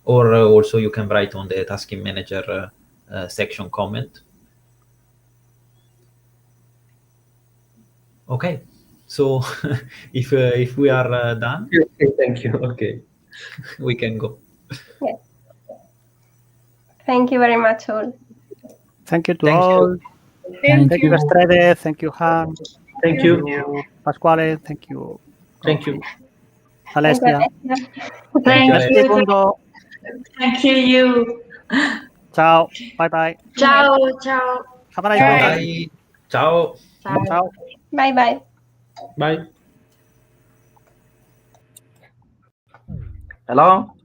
Or also you can write on the tasking manager section comment. Okay, so if we are done. Okay, thank you. Okay, we can go. Yeah. Thank you very much, all. Thank you to all. Thank you, Estrade. Thank you, Han. Thank you. Pasquale. Thank you. Thank you. Alessia. Thank you. Segundo. Thank you. Ciao. Bye-bye. Ciao, ciao. Have a nice Bye. weekend. Ciao. Ciao. Bye-bye. Bye. Hello?